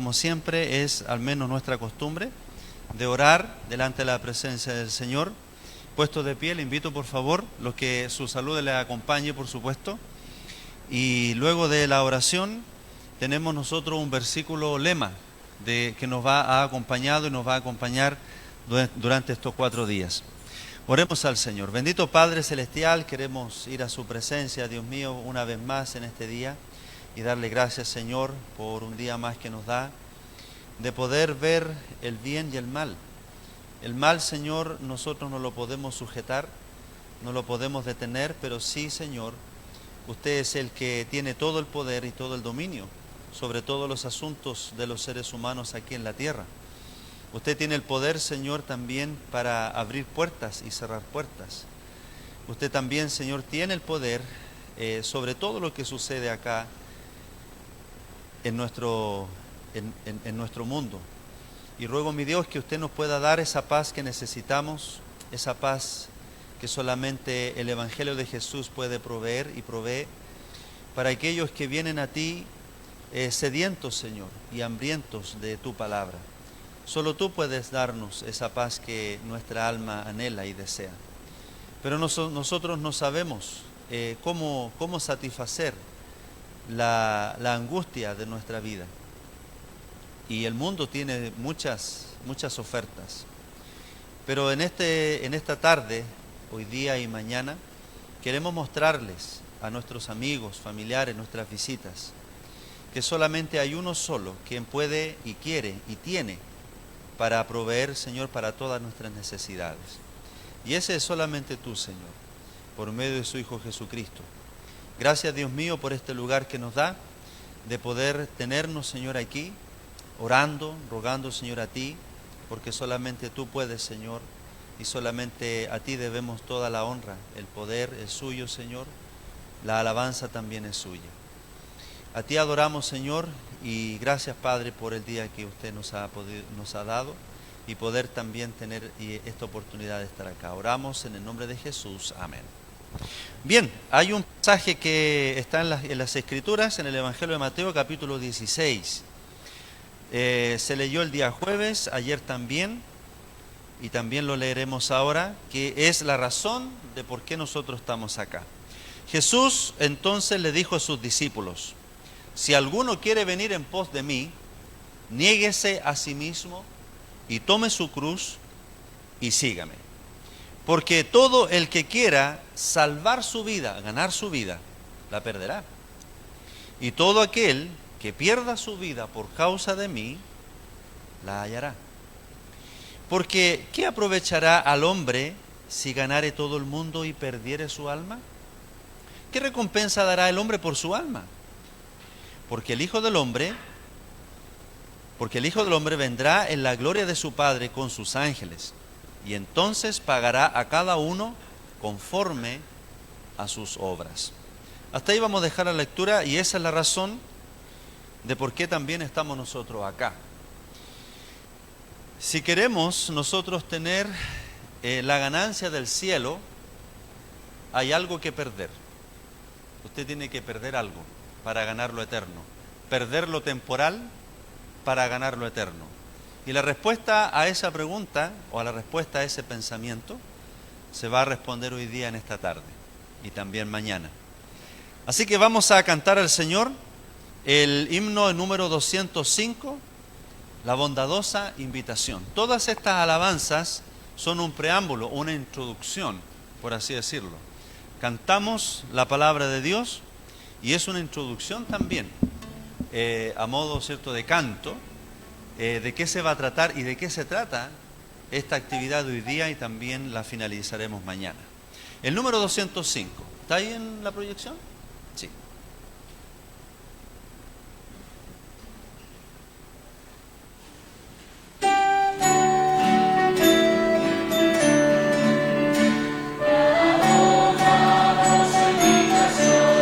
como siempre es al menos nuestra costumbre, de orar delante de la presencia del Señor. Puesto de pie, le invito por favor, los que su salud le acompañe, por supuesto. Y luego de la oración tenemos nosotros un versículo lema que nos ha acompañado y nos va a acompañar durante estos 4 días. Oremos al Señor. Bendito Padre Celestial, queremos ir a su presencia, Dios mío, una vez más en este día y darle gracias, Señor, por un día más que nos da de poder ver el bien y el mal. El mal, Señor, nosotros no lo podemos sujetar, no lo podemos detener, pero sí, Señor, usted es el que tiene todo el poder y todo el dominio sobre todos los asuntos de los seres humanos aquí en la tierra. Usted tiene el poder, Señor, también para abrir puertas y cerrar puertas. Usted también, Señor, tiene el poder sobre todo lo que sucede acá en nuestro mundo. Y ruego, mi Dios, que usted nos pueda dar esa paz que necesitamos, esa paz que solamente el Evangelio de Jesús puede proveer y provee para aquellos que vienen a ti sedientos, Señor, y hambrientos de tu palabra. Solo tú puedes darnos esa paz que nuestra alma anhela y desea. Pero nosotros no sabemos cómo satisfacer la angustia de nuestra vida. Y el mundo tiene muchas ofertas. Pero en esta tarde, hoy día y mañana, queremos mostrarles a nuestros amigos, familiares, nuestras visitas, que solamente hay uno solo quien puede y quiere y tiene para proveer, Señor, para todas nuestras necesidades. Y ese es solamente tú, Señor, por medio de su Hijo Jesucristo. Gracias, Dios mío, por este lugar que nos da, de poder tenernos, Señor, aquí, orando, rogando, Señor, a ti, porque solamente tú puedes, Señor, y solamente a ti debemos toda la honra. El poder es suyo, Señor, la alabanza también es suya. A ti adoramos, Señor, y gracias, Padre, por el día que usted nos ha dado y poder también tener esta oportunidad de estar acá. Oramos en el nombre de Jesús. Amén. Bien, hay un pasaje que está en las Escrituras, en el Evangelio de Mateo, capítulo 16. Se leyó el día jueves, ayer también, y también lo leeremos ahora, que es la razón de por qué nosotros estamos acá. Jesús entonces le dijo a sus discípulos: si alguno quiere venir en pos de mí, niéguese a sí mismo y tome su cruz y sígame. Porque todo el que quiera salvar su vida, ganar su vida, la perderá. Y todo aquel que pierda su vida por causa de mí, la hallará. Porque ¿qué aprovechará al hombre si ganare todo el mundo y perdiere su alma? ¿Qué recompensa dará el hombre por su alma? Porque el Hijo del Hombre vendrá en la gloria de su Padre con sus ángeles, y entonces pagará a cada uno conforme a sus obras. Hasta ahí vamos a dejar la lectura, y esa es la razón de por qué también estamos nosotros acá. Si queremos nosotros tener la ganancia del cielo, hay algo que perder. Usted tiene que perder algo para ganar lo eterno. Perder lo temporal para ganar lo eterno. Y la respuesta a esa pregunta, o a la respuesta a ese pensamiento, se va a responder hoy día en esta tarde y también mañana. Así que vamos a cantar al Señor el himno número 205, la bondadosa invitación. Todas estas alabanzas son un preámbulo, una introducción, por así decirlo. Cantamos la palabra de Dios y es una introducción también, a modo, ¿cierto?, de canto, de qué se va a tratar y de qué se trata esta actividad de hoy día, y también la finalizaremos mañana. El número 205, ¿está ahí en la proyección? Sí. Jesús.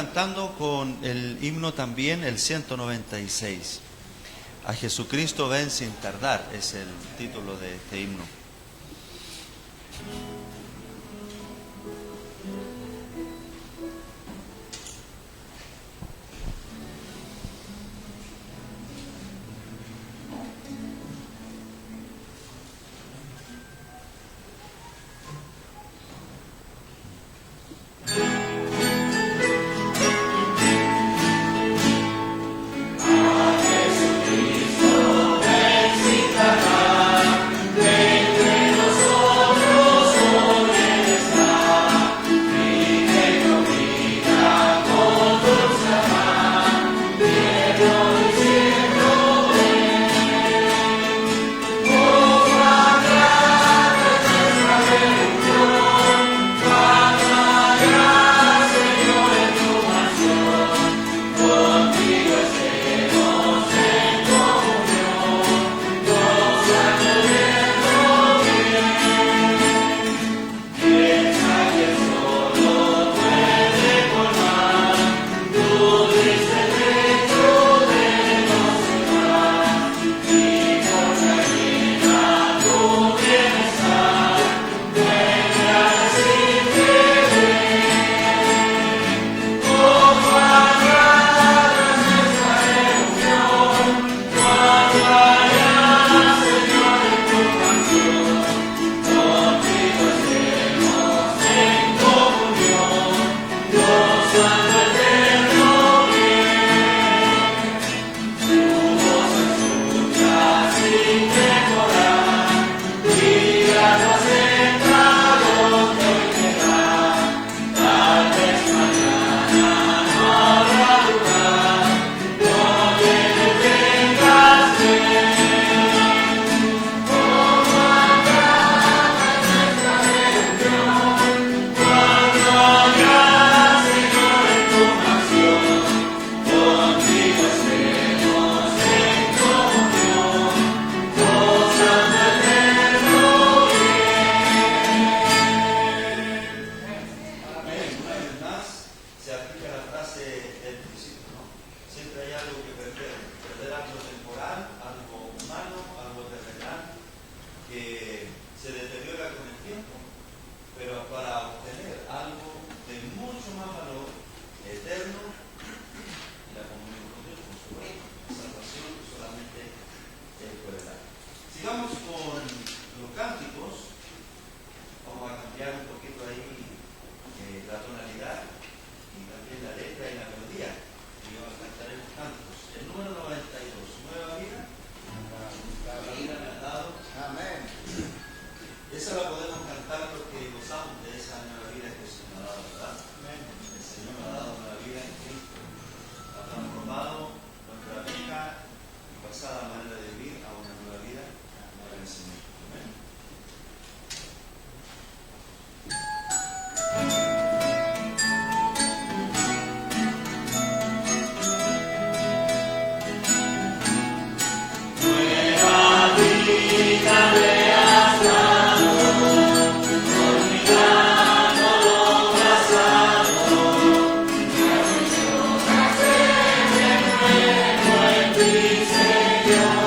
cantando con el himno también, el 196. A Jesucristo ven sin tardar, es el título de este himno. Señor.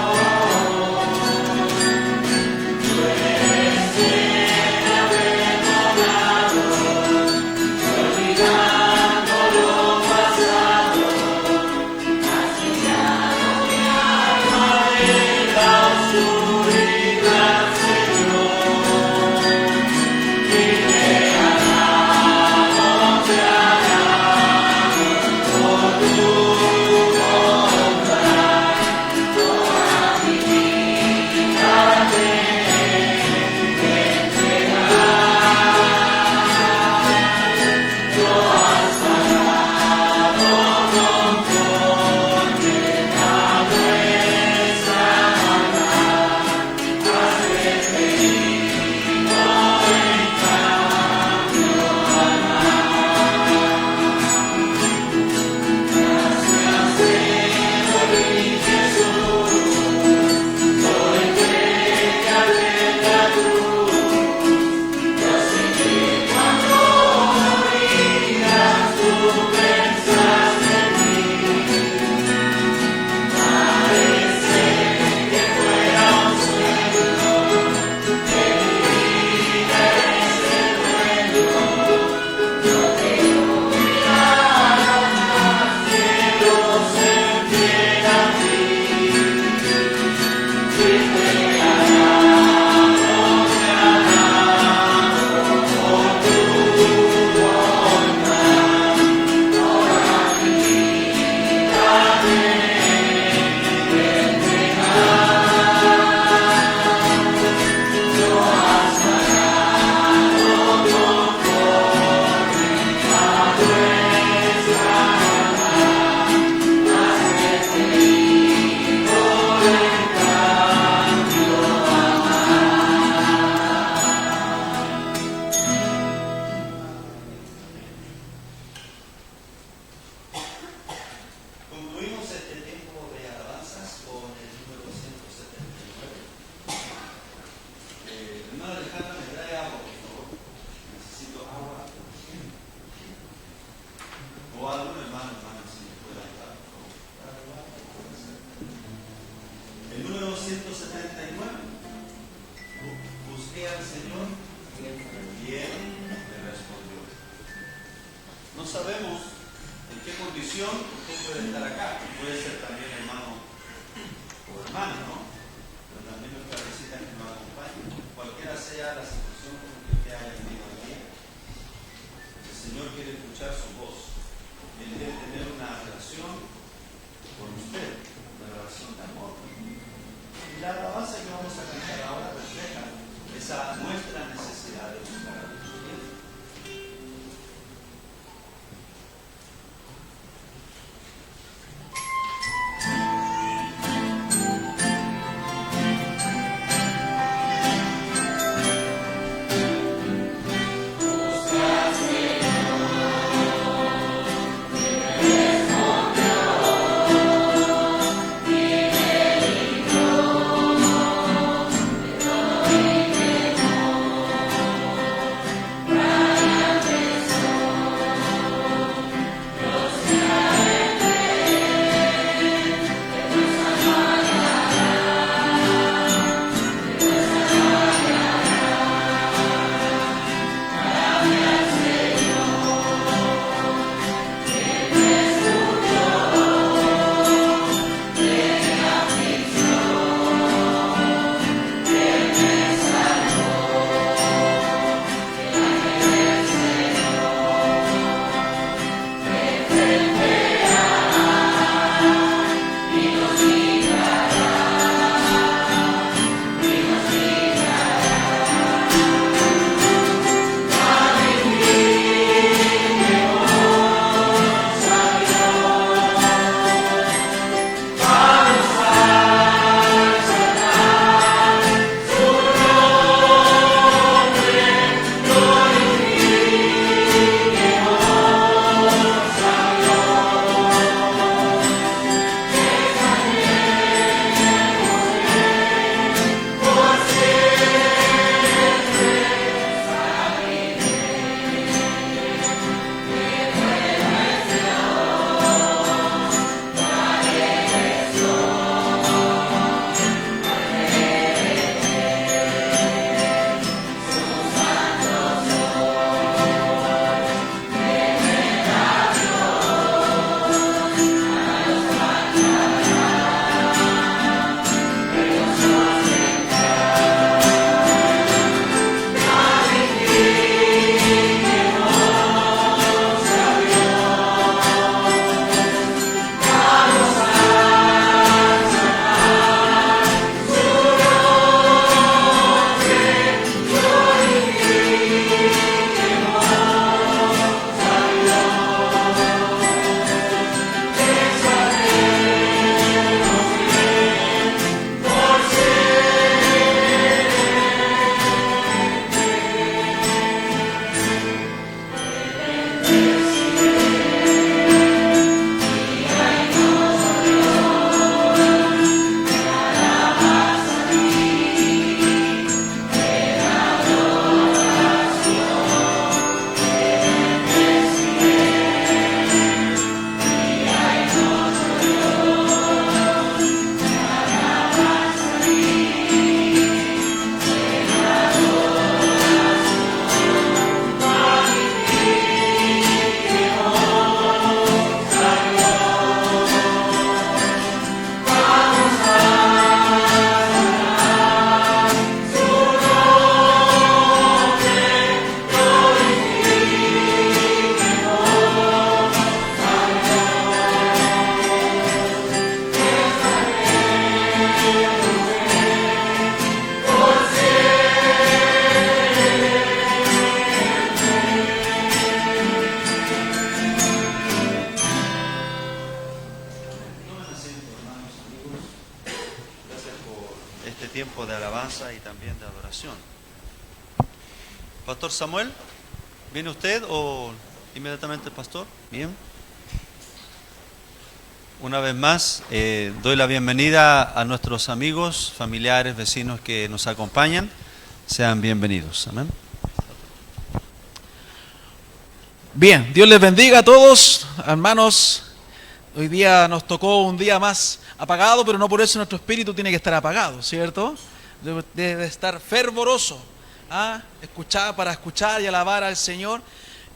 Salmo 179. Busqué al Señor y Él me respondió. No sabemos en qué condición usted puede estar acá. Puede ser también hermano o hermana, ¿no? Pero también nuestra visita que nos acompaña. Cualquiera sea la situación con que usted haya venido aquí, el Señor quiere escuchar su voz. Él quiere tener una relación con usted, una relación de amor. Y la alabanza que vamos a cantar ahora refleja esa nuestra necesidad de buscar a Dios. Tiempo de alabanza y también de adoración. Pastor Samuel, ¿viene usted o inmediatamente el pastor? Bien. Una vez más, doy la bienvenida a nuestros amigos, familiares, vecinos que nos acompañan. Sean bienvenidos. Amén. Bien, Dios les bendiga a todos, hermanos. Hoy día nos tocó un día más apagado, pero no por eso nuestro espíritu tiene que estar apagado, ¿cierto? Debe estar fervoroso, para escuchar y alabar al Señor.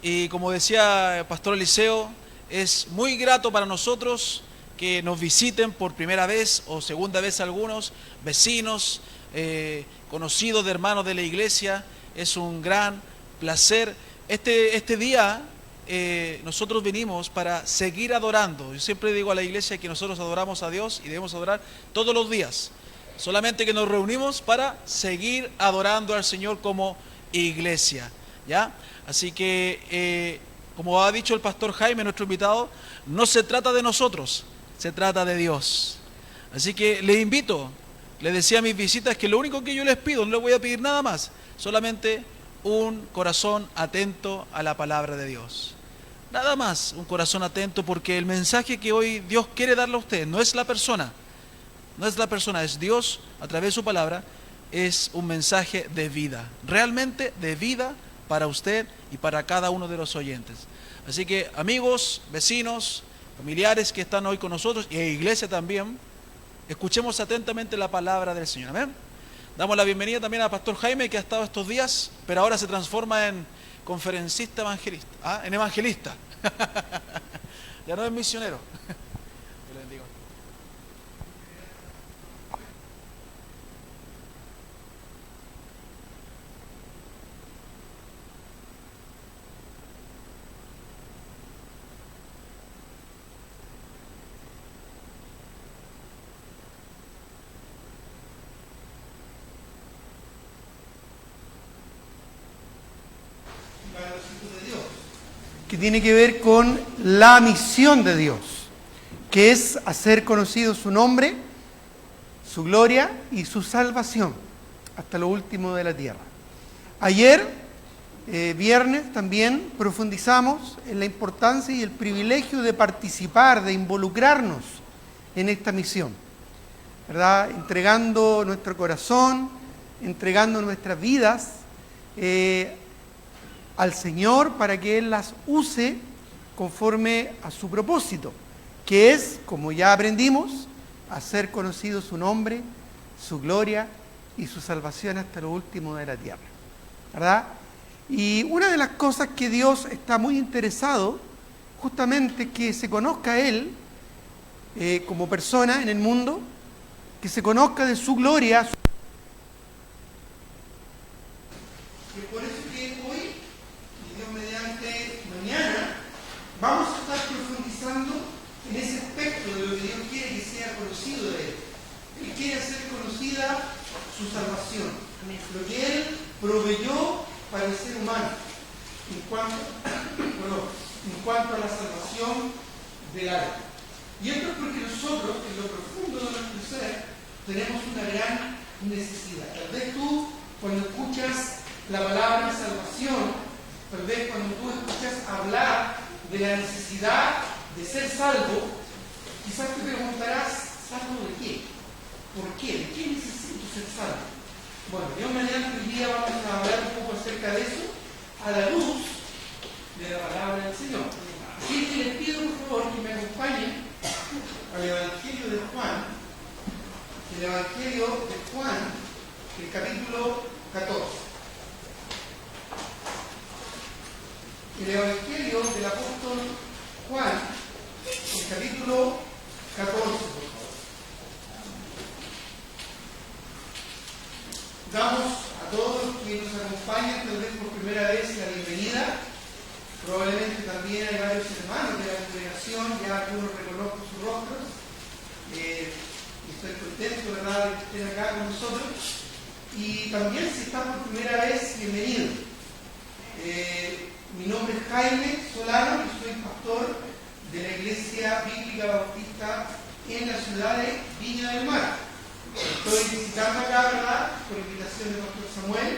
Y como decía el pastor Eliseo, es muy grato para nosotros que nos visiten por primera vez o segunda vez algunos vecinos, conocidos de hermanos de la iglesia. Es un gran placer. Este día nosotros venimos para seguir adorando. Yo siempre digo a la iglesia que nosotros adoramos a Dios y debemos adorar todos los días. Solamente que nos reunimos para seguir adorando al Señor como iglesia, ¿ya? Así que, como ha dicho el pastor Jaime, nuestro invitado, no se trata de nosotros, se trata de Dios. Así que les invito, les decía a mis visitas que lo único que yo les pido, no les voy a pedir nada más, solamente un corazón atento a la palabra de Dios. Nada más, un corazón atento, porque el mensaje que hoy Dios quiere darle a ustedes no es la persona, es Dios a través de su palabra. Es un mensaje de vida, realmente de vida para usted y para cada uno de los oyentes. Así que amigos, vecinos, familiares que están hoy con nosotros y iglesia también, escuchemos atentamente la palabra del Señor. Amén. Damos la bienvenida también al pastor Jaime, que ha estado estos días, pero ahora se transforma en conferencista evangelista, en evangelista. Ya no es misionero. Dios le bendiga. Que tiene que ver con la misión de Dios, que es hacer conocido su nombre, su gloria y su salvación hasta lo último de la tierra. Ayer, viernes, también profundizamos en la importancia y el privilegio de participar, de involucrarnos en esta misión, ¿verdad? Entregando nuestro corazón, entregando nuestras vidas al Señor para que Él las use conforme a su propósito, que es, como ya aprendimos, hacer conocido su nombre, su gloria y su salvación hasta lo último de la tierra, ¿verdad? Y una de las cosas que Dios está muy interesado, justamente que se conozca a Él como persona en el mundo, que se conozca de su gloria. Por eso que hoy, Dios mediante mañana, vamos a estar profundizando en ese aspecto de lo que Dios quiere que sea conocido de Él. Él quiere hacer conocida su salvación, lo que Él proveyó para el ser humano en cuanto a la salvación del alma. Y esto es porque nosotros, en lo profundo de nuestro ser, tenemos una gran necesidad. Tal vez tú, cuando escuchas la palabra salvación, tal vez cuando tú escuchas hablar de la necesidad de ser salvo, quizás te preguntarás, ¿salvo de qué? ¿Por qué? ¿De qué necesito ser salvo? Bueno, Dios mediante hoy día vamos a hablar un poco acerca de eso a la luz de la palabra del Señor. Así que les pido por favor que me acompañen al Evangelio de Juan, el capítulo 14. El Evangelio del apóstol Juan, el capítulo 14, por favor. Damos a todos los que nos acompañan, tal vez por primera vez, la bienvenida. Probablemente también hay varios hermanos de la congregación, ya algunos reconozco sus rostros. Estoy contento, ¿verdad?, de que estén acá con nosotros. Y también, si están por primera vez, bienvenidos. Mi nombre es Jaime Solano y soy pastor de la Iglesia Bíblica Bautista en la ciudad de Viña del Mar. Estoy visitando acá, ¿verdad?, por invitación del pastor Samuel,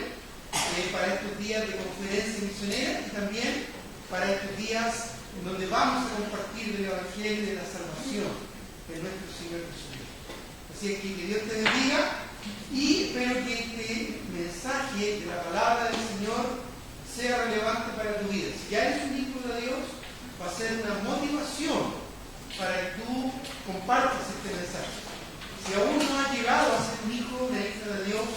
para estos días de conferencia misionera y también para estos días en donde vamos a compartir el Evangelio de la salvación de nuestro Señor Jesucristo. Así es que Dios te bendiga y espero que este mensaje de la palabra del Señor sea relevante para tu vida. Si ya eres un hijo de Dios, va a ser una motivación para que tú compartas este mensaje. Si aún no has llegado a ser un hijo de la hija de Dios,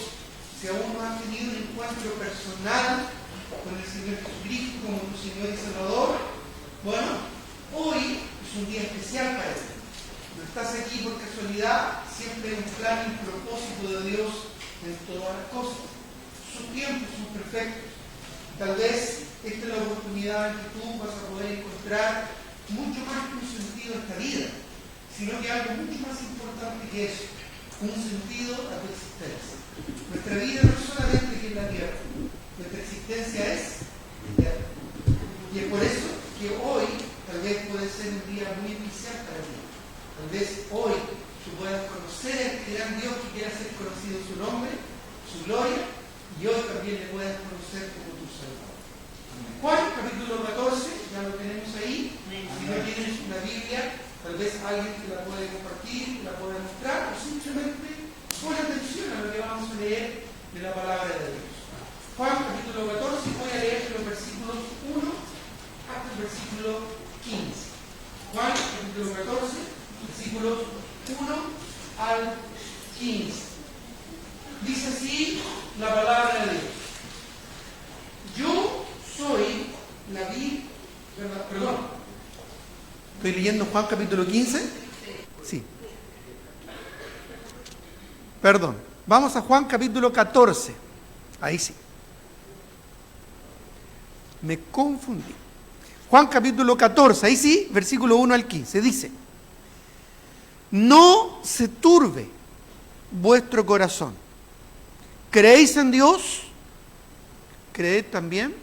si aún no has tenido un encuentro personal con el Señor Jesucristo como tu Señor y Salvador, bueno, hoy es un día especial para ti. No estás aquí por casualidad, siempre hay un plan y un propósito de Dios en todas las cosas. Sus tiempos son perfectos. Tal vez esta es la oportunidad en que tú vas a poder encontrar mucho más que un sentido a esta vida, sino que algo mucho más importante que eso, un sentido a tu existencia. Nuestra vida no es solamente aquí en la tierra, nuestra existencia es eterna. Y es por eso que hoy tal vez puede ser un día muy especial para ti. Tal vez hoy tú puedas conocer a este gran Dios que quiere hacer conocido su nombre, su gloria, y hoy también le puedas conocer como tu Salvador. Juan, capítulo 14, ya lo tenemos ahí. Si no tienes una Biblia, tal vez alguien te la puede compartir, te la puede mostrar, o simplemente pon atención a lo que vamos a leer de la palabra de Dios. Juan, capítulo 14, voy a leer los versículos 1 hasta el versículo 15. Juan, capítulo 14, versículos 1 al 15. Dice así la palabra de Dios. Yo soy la vid, perdón. ¿Estoy leyendo Juan capítulo 15? Sí. Perdón. Vamos a Juan capítulo 14. Ahí sí. Me confundí. Juan capítulo 14, ahí sí, versículo 1 al 15. Dice: no se turbe vuestro corazón. ¿Creéis en Dios? Creed también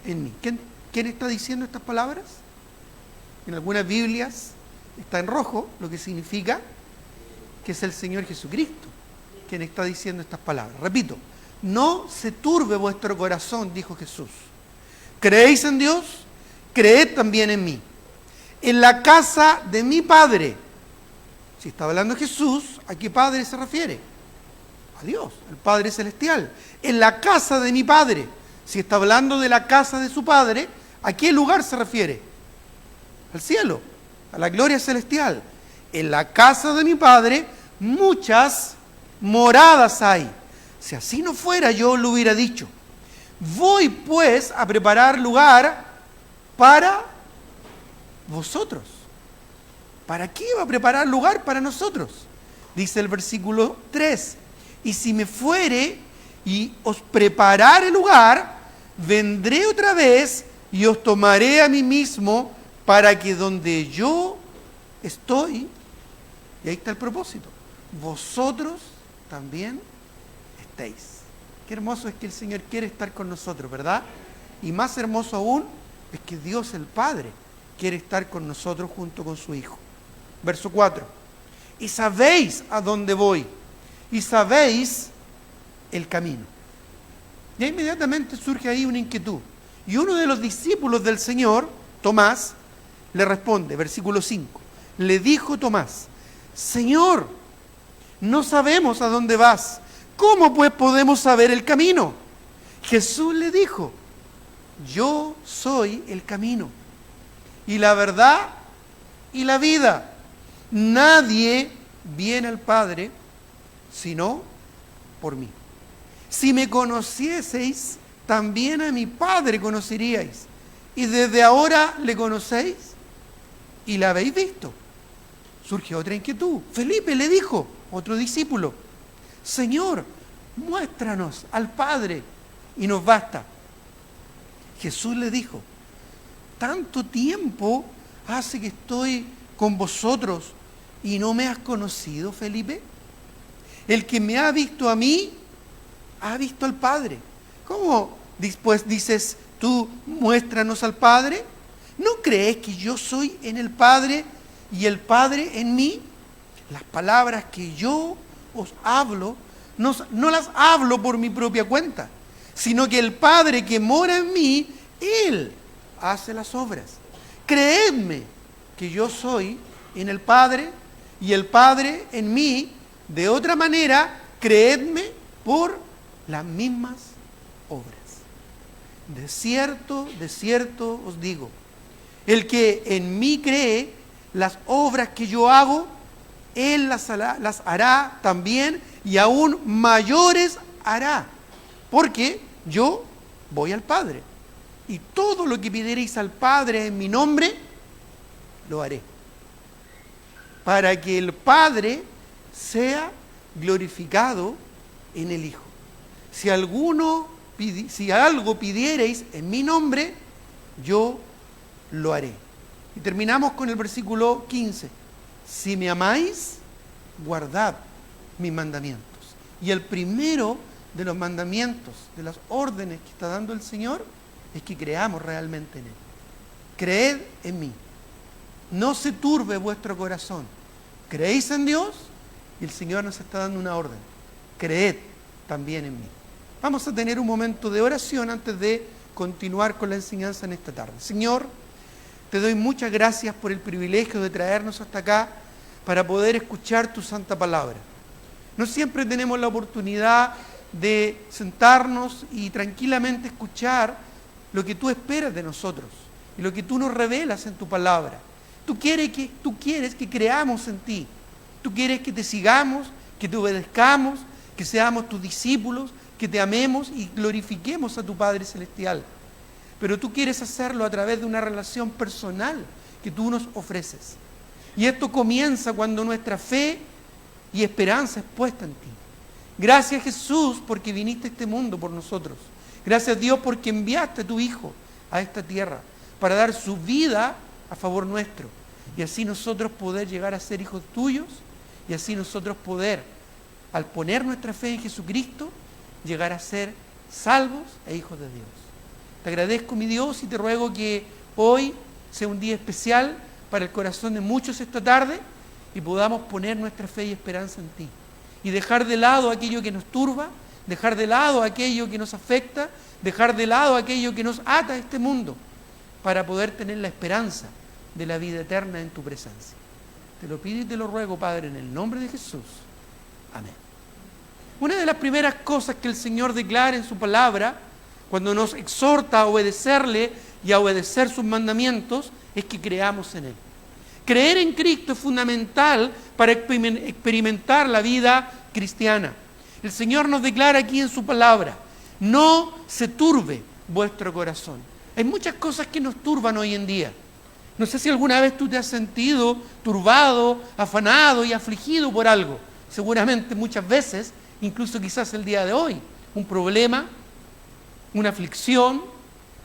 en mí. ¿Quién está diciendo estas palabras? En algunas Biblias está en rojo, lo que significa que es el Señor Jesucristo quien está diciendo estas palabras. Repito, no se turbe vuestro corazón, dijo Jesús. ¿Creéis en Dios? Creed también en mí. En la casa de mi Padre, si está hablando Jesús, ¿a qué Padre se refiere? A Dios, el Padre Celestial. En la casa de mi Padre, si está hablando de la casa de su Padre, ¿a qué lugar se refiere? Al cielo, a la gloria celestial. En la casa de mi Padre muchas moradas hay. Si así no fuera, yo lo hubiera dicho. Voy pues a preparar lugar para vosotros. ¿Para qué va a preparar lugar para nosotros? Dice el versículo 3. Y si me fuere y os preparare lugar, vendré otra vez y os tomaré a mí mismo, para que donde yo estoy, y ahí está el propósito, vosotros también estéis. Qué hermoso es que el Señor quiere estar con nosotros, ¿verdad? Y más hermoso aún es que Dios el Padre quiere estar con nosotros junto con su Hijo. Verso 4. Y sabéis a dónde voy, y sabéis el camino. Y inmediatamente surge ahí una inquietud. Y uno de los discípulos del Señor, Tomás, le responde, versículo 5. Le dijo Tomás: Señor, no sabemos a dónde vas. ¿Cómo pues podemos saber el camino? Jesús le dijo: yo soy el camino y la verdad y la vida. Nadie viene al Padre sino por mí. Si me conocieseis, también a mi Padre conoceríais. Y desde ahora le conocéis y la habéis visto. Surge otra inquietud. Felipe le dijo, otro discípulo: Señor, muéstranos al Padre y nos basta. Jesús le dijo: tanto tiempo hace que estoy con vosotros y no me has conocido, Felipe. El que me ha visto a mí, ha visto al Padre. ¿Cómo después dices tú, muéstranos al Padre? ¿No crees que yo soy en el Padre y el Padre en mí? Las palabras que yo os hablo, no las hablo por mi propia cuenta, sino que el Padre que mora en mí, Él hace las obras. Creedme que yo soy en el Padre y el Padre en mí. De otra manera, creedme por las mismas obras. De cierto os digo, el que en mí cree, las obras que yo hago, Él las hará también, y aún mayores hará, porque yo voy al Padre, y todo lo que pidiereis al Padre en mi nombre, lo haré, para que el Padre sea glorificado en el Hijo. Si algo pidiereis en mi nombre, yo lo haré. Y terminamos con el versículo 15. Si me amáis, guardad mis mandamientos. Y el primero de los mandamientos, de las órdenes que está dando el Señor, es que creamos realmente en Él. Creed en mí. No se turbe vuestro corazón. Creéis en Dios y el Señor nos está dando una orden. Creed también en mí. Vamos a tener un momento de oración antes de continuar con la enseñanza en esta tarde. Señor, te doy muchas gracias por el privilegio de traernos hasta acá para poder escuchar tu santa palabra. No siempre tenemos la oportunidad de sentarnos y tranquilamente escuchar lo que tú esperas de nosotros y lo que tú nos revelas en tu palabra. Tú quieres que creamos en ti. Tú quieres que te sigamos, que te obedezcamos, que seamos tus discípulos, que te amemos y glorifiquemos a tu Padre Celestial. Pero tú quieres hacerlo a través de una relación personal que tú nos ofreces. Y esto comienza cuando nuestra fe y esperanza es puesta en ti. Gracias, Jesús, porque viniste a este mundo por nosotros. Gracias, Dios, porque enviaste a tu Hijo a esta tierra para dar su vida a favor nuestro. Y así nosotros poder llegar a ser hijos tuyos, y así nosotros poder, al poner nuestra fe en Jesucristo, llegar a ser salvos e hijos de Dios. Te agradezco, mi Dios, y te ruego que hoy sea un día especial para el corazón de muchos esta tarde y podamos poner nuestra fe y esperanza en ti. Y dejar de lado aquello que nos turba, dejar de lado aquello que nos afecta, dejar de lado aquello que nos ata a este mundo, para poder tener la esperanza de la vida eterna en tu presencia. Te lo pido y te lo ruego, Padre, en el nombre de Jesús. Amén. Una de las primeras cosas que el Señor declara en su palabra, cuando nos exhorta a obedecerle y a obedecer sus mandamientos, es que creamos en Él. Creer en Cristo es fundamental para experimentar la vida cristiana. El Señor nos declara aquí en su palabra: no se turbe vuestro corazón. Hay muchas cosas que nos turban hoy en día. No sé si alguna vez tú te has sentido turbado, afanado y afligido por algo. Seguramente muchas veces, incluso quizás el día de hoy, un problema, una aflicción,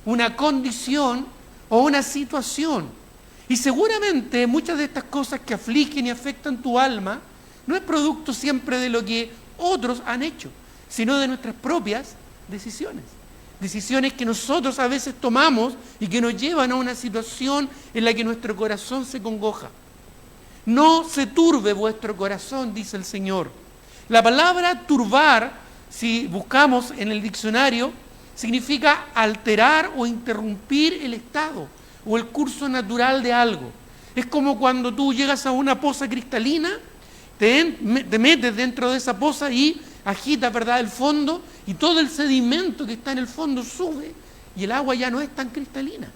una condición o una situación. Y seguramente muchas de estas cosas que afligen y afectan tu alma no es producto siempre de lo que otros han hecho, sino de nuestras propias decisiones. Decisiones que nosotros a veces tomamos y que nos llevan a una situación en la que nuestro corazón se congoja. No se turbe vuestro corazón, dice el Señor. La palabra turbar, si buscamos en el diccionario, significa alterar o interrumpir el estado o el curso natural de algo. Es como cuando tú llegas a una poza cristalina, te metes dentro de esa poza y agitas, ¿verdad?, el fondo, y todo el sedimento que está en el fondo sube y el agua ya no es tan cristalina.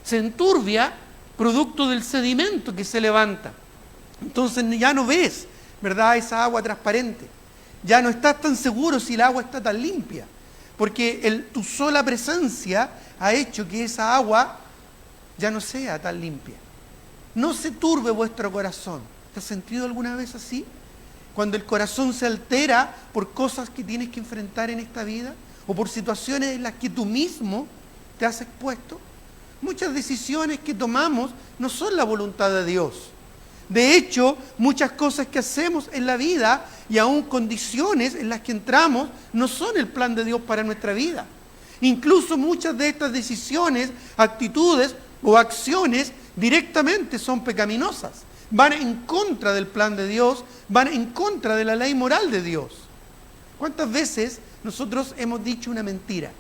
Se enturbia producto del sedimento que se levanta. Entonces ya no ves, ¿verdad?, esa agua transparente. Ya no estás tan seguro si el agua está tan limpia, porque tu sola presencia ha hecho que esa agua ya no sea tan limpia. No se turbe vuestro corazón. ¿Te has sentido alguna vez así? Cuando el corazón se altera por cosas que tienes que enfrentar en esta vida, o por situaciones en las que tú mismo te has expuesto. Muchas decisiones que tomamos no son la voluntad de Dios. De hecho, muchas cosas que hacemos en la vida y aún condiciones en las que entramos no son el plan de Dios para nuestra vida. Incluso muchas de estas decisiones, actitudes o acciones directamente son pecaminosas. Van en contra del plan de Dios, van en contra de la ley moral de Dios. ¿Cuántas veces nosotros hemos dicho una mentira?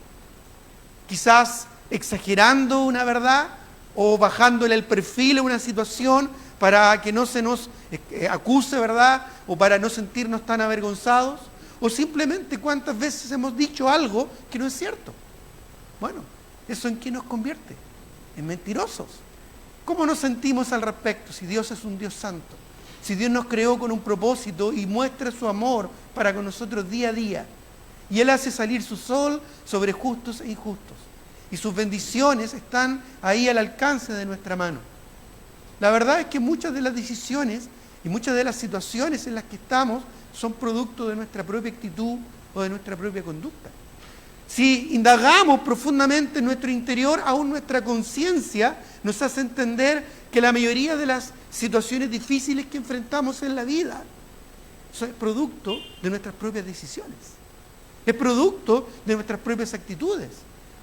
Quizás exagerando una verdad o bajándole el perfil a una situación para que no se nos acuse, ¿verdad?, o para no sentirnos tan avergonzados, o simplemente cuántas veces hemos dicho algo que no es cierto. Bueno, ¿eso en qué nos convierte? En mentirosos. ¿Cómo nos sentimos al respecto si Dios es un Dios santo? Si Dios nos creó con un propósito y muestra su amor para con nosotros día a día. Y Él hace salir su sol sobre justos e injustos. Y sus bendiciones están ahí al alcance de nuestra mano. La verdad es que muchas de las decisiones y muchas de las situaciones en las que estamos son producto de nuestra propia actitud o de nuestra propia conducta. Si indagamos profundamente en nuestro interior, aún nuestra conciencia nos hace entender que la mayoría de las situaciones difíciles que enfrentamos en la vida son producto de nuestras propias decisiones. Es producto de nuestras propias actitudes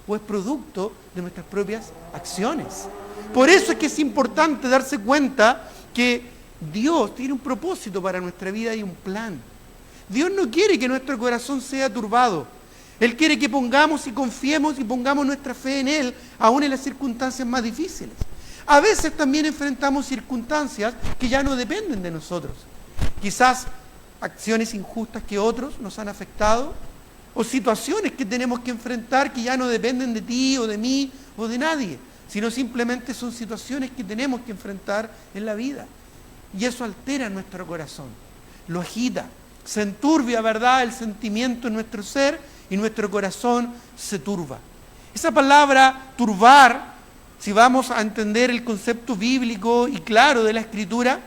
o es producto de nuestras propias acciones. Por eso es que es importante darse cuenta que Dios tiene un propósito para nuestra vida y un plan. Dios no quiere que nuestro corazón sea turbado. Él quiere que pongamos y confiemos y pongamos nuestra fe en Él, aún en las circunstancias más difíciles. A veces también enfrentamos circunstancias que ya no dependen de nosotros. Quizás acciones injustas que otros nos han afectado, o situaciones que tenemos que enfrentar que ya no dependen de ti o de mí o de nadie, sino simplemente son situaciones que tenemos que enfrentar en la vida. Y eso altera nuestro corazón, lo agita, se enturbia, ¿verdad?, el sentimiento en nuestro ser y nuestro corazón se turba. Esa palabra turbar, si vamos a entender el concepto bíblico y claro de la Escritura,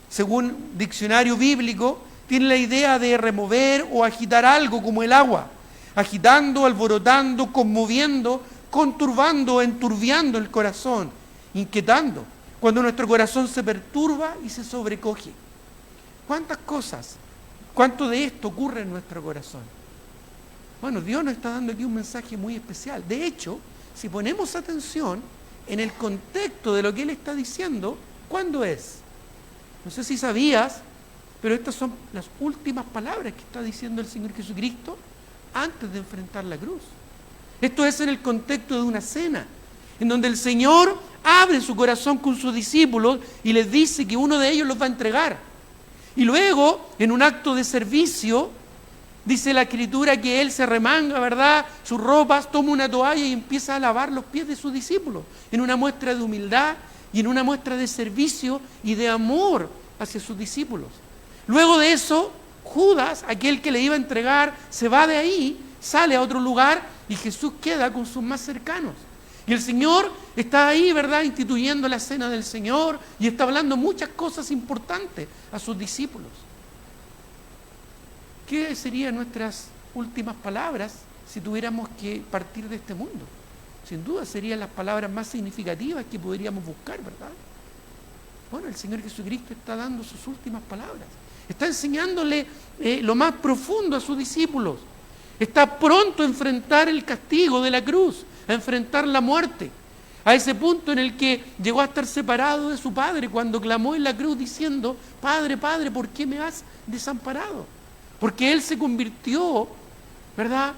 según diccionario bíblico, tiene la idea de remover o agitar algo como el agua, agitando, alborotando, conmoviendo, conturbando o enturbiando el corazón, inquietando, cuando nuestro corazón se perturba y se sobrecoge. ¿Cuántas cosas, cuánto de esto ocurre en nuestro corazón? Bueno, Dios nos está dando aquí un mensaje muy especial. De hecho, si ponemos atención en el contexto de lo que Él está diciendo, ¿cuándo es? No sé si sabías, pero estas son las últimas palabras que está diciendo el Señor Jesucristo antes de enfrentar la cruz. Esto es en el contexto de una cena, en donde el Señor abre su corazón con sus discípulos y les dice que uno de ellos los va a entregar. Y luego, en un acto de servicio, dice la Escritura que Él se remanga, ¿verdad?, sus ropas, toma una toalla y empieza a lavar los pies de sus discípulos, en una muestra de humildad y en una muestra de servicio y de amor hacia sus discípulos. Luego de eso, Judas, aquel que le iba a entregar, se va de ahí, sale a otro lugar y Jesús queda con sus más cercanos. Y el Señor está ahí, ¿verdad?, instituyendo la cena del Señor y está hablando muchas cosas importantes a sus discípulos. ¿Qué serían nuestras últimas palabras si tuviéramos que partir de este mundo? Sin duda serían las palabras más significativas que podríamos buscar, ¿verdad? Bueno, el Señor Jesucristo está dando sus últimas palabras. Está enseñándole lo más profundo a sus discípulos. Está pronto a enfrentar el castigo de la cruz, a enfrentar la muerte. A ese punto en el que llegó a estar separado de su Padre cuando clamó en la cruz diciendo: Padre, Padre, ¿por qué me has desamparado? Porque Él se convirtió, ¿verdad?,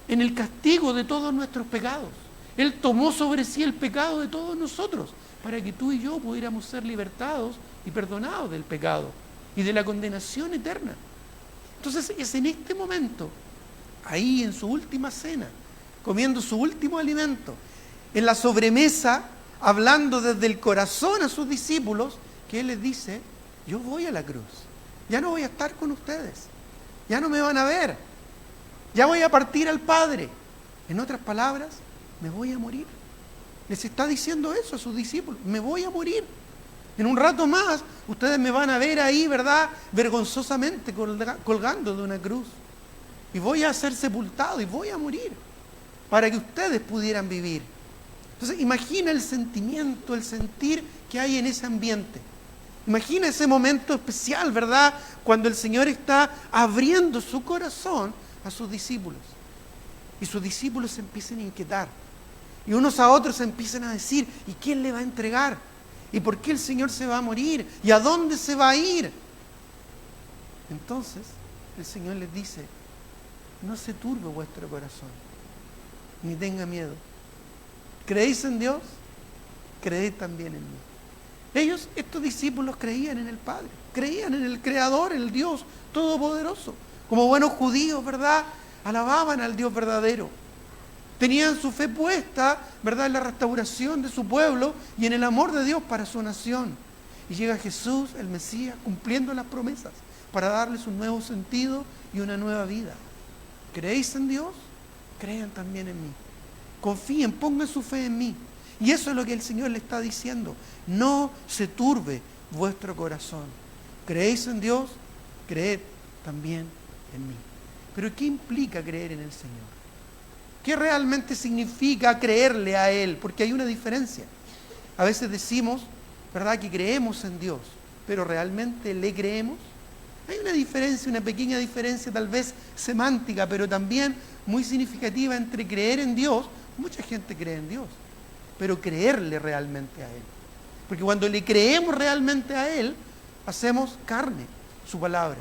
en el castigo de todos nuestros pecados. Él tomó sobre sí el pecado de todos nosotros para que tú y yo pudiéramos ser libertados y perdonados del pecado y de la condenación eterna. Entonces es en este momento, ahí en su última cena, comiendo su último alimento, en la sobremesa, hablando desde el corazón a sus discípulos, que Él les dice: yo voy a la cruz, ya no voy a estar con ustedes, ya no me van a ver, ya voy a partir al Padre. En otras palabras, me voy a morir. Les está diciendo eso a sus discípulos: me voy a morir. En un rato más, ustedes me van a ver ahí, ¿verdad?, vergonzosamente colgando de una cruz. Y voy a ser sepultado y voy a morir para que ustedes pudieran vivir. Entonces, imagina el sentimiento, el sentir que hay en ese ambiente. Imagina ese momento especial, ¿verdad?, cuando el Señor está abriendo su corazón a sus discípulos. Y sus discípulos se empiezan a inquietar. Y unos a otros se empiezan a decir: ¿y quién le va a entregar? ¿Y por qué el Señor se va a morir? ¿Y a dónde se va a ir? Entonces, el Señor les dice: no se turbe vuestro corazón, ni tenga miedo. ¿Creéis en Dios? Creed también en mí. Estos discípulos, creían en el Padre, creían en el Creador, el Dios Todopoderoso. Como buenos judíos, ¿verdad?, alababan al Dios verdadero. Tenían su fe puesta, ¿verdad?, en la restauración de su pueblo y en el amor de Dios para su nación. Y llega Jesús, el Mesías, cumpliendo las promesas para darles un nuevo sentido y una nueva vida. ¿Creéis en Dios? Crean también en mí. Confíen, pongan su fe en mí. Y eso es lo que el Señor le está diciendo. No se turbe vuestro corazón. ¿Creéis en Dios? Creed también en mí. Pero ¿qué implica creer en el Señor? ¿Qué realmente significa creerle a Él? Porque hay una diferencia. A veces decimos, ¿verdad?, que creemos en Dios, pero ¿realmente le creemos? Hay una diferencia, una pequeña diferencia tal vez semántica, pero también muy significativa entre creer en Dios. Mucha gente cree en Dios, pero creerle realmente a Él. Porque cuando le creemos realmente a Él, hacemos carne su palabra,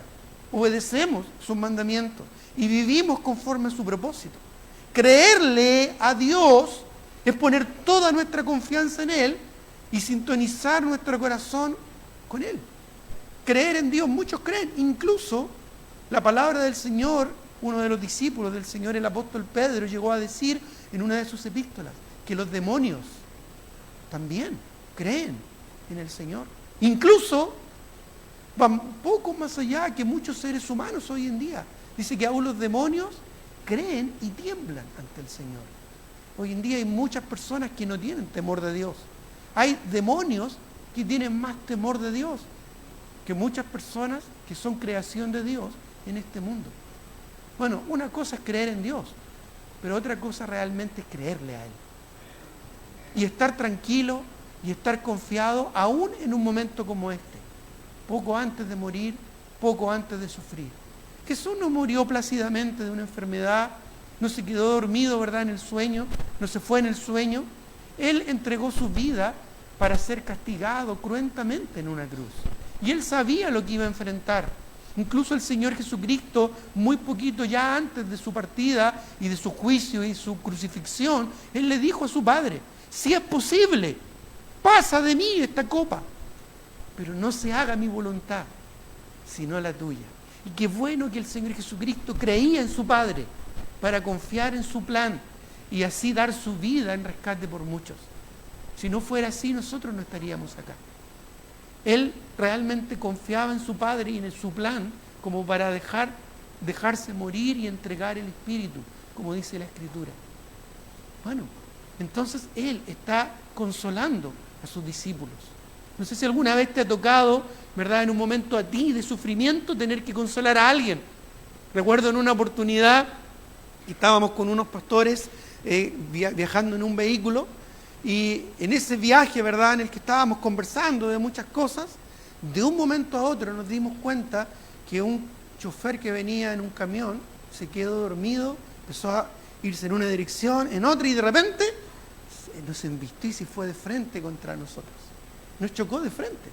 obedecemos sus mandamientos y vivimos conforme a su propósito. Creerle a Dios es poner toda nuestra confianza en Él y sintonizar nuestro corazón con Él. Creer en Dios, muchos creen, incluso la palabra del Señor, uno de los discípulos del Señor, el apóstol Pedro, llegó a decir en una de sus epístolas que los demonios también creen en el Señor. Incluso van un poco más allá que muchos seres humanos hoy en día. Dice que aún los demonios creen y tiemblan ante el Señor. Hoy en día hay muchas personas que no tienen temor de Dios. Hay demonios que tienen más temor de Dios que muchas personas que son creación de Dios en este mundo. Bueno, una cosa es creer en Dios, pero otra cosa realmente es creerle a Él. Y estar tranquilo y estar confiado aún en un momento como este, poco antes de morir, poco antes de sufrir. Jesús no murió plácidamente de una enfermedad, no se quedó dormido, ¿verdad?, en el sueño, no se fue en el sueño. Él entregó su vida para ser castigado cruentamente en una cruz. Y Él sabía lo que iba a enfrentar. Incluso el Señor Jesucristo, muy poquito ya antes de su partida y de su juicio y su crucifixión, Él le dijo a su Padre, si es posible, pasa de mí esta copa, pero no se haga mi voluntad, sino la tuya. Y qué bueno que el Señor Jesucristo creía en su Padre para confiar en su plan y así dar su vida en rescate por muchos. Si no fuera así, nosotros no estaríamos acá. Él realmente confiaba en su Padre y en su plan como para dejarse morir y entregar el Espíritu, como dice la Escritura. Bueno, entonces Él está consolando a sus discípulos. No sé si alguna vez te ha tocado, ¿verdad?, en un momento a ti de sufrimiento tener que consolar a alguien. Recuerdo en una oportunidad que estábamos con unos pastores viajando en un vehículo y en ese viaje, ¿verdad?, en el que estábamos conversando de muchas cosas, de un momento a otro nos dimos cuenta que un chofer que venía en un camión se quedó dormido, empezó a irse en una dirección, en otra y de repente nos embistió y se fue de frente contra nosotros. Nos chocó de frente.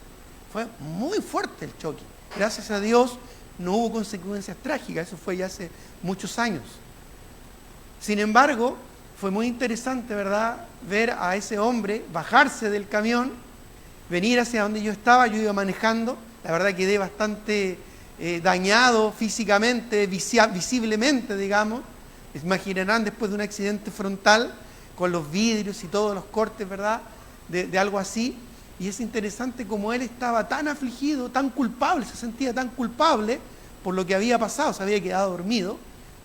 Fue muy fuerte el choque. Gracias a Dios no hubo consecuencias trágicas, eso fue ya hace muchos años. Sin embargo, fue muy interesante, ¿verdad?, ver a ese hombre bajarse del camión, venir hacia donde yo estaba, yo iba manejando, la verdad quedé bastante dañado físicamente, visiblemente, digamos. Imaginarán después de un accidente frontal, con los vidrios y todos los cortes, ¿verdad?, de algo así. Y es interesante como él estaba tan afligido, tan culpable, se sentía tan culpable por lo que había pasado, se había quedado dormido,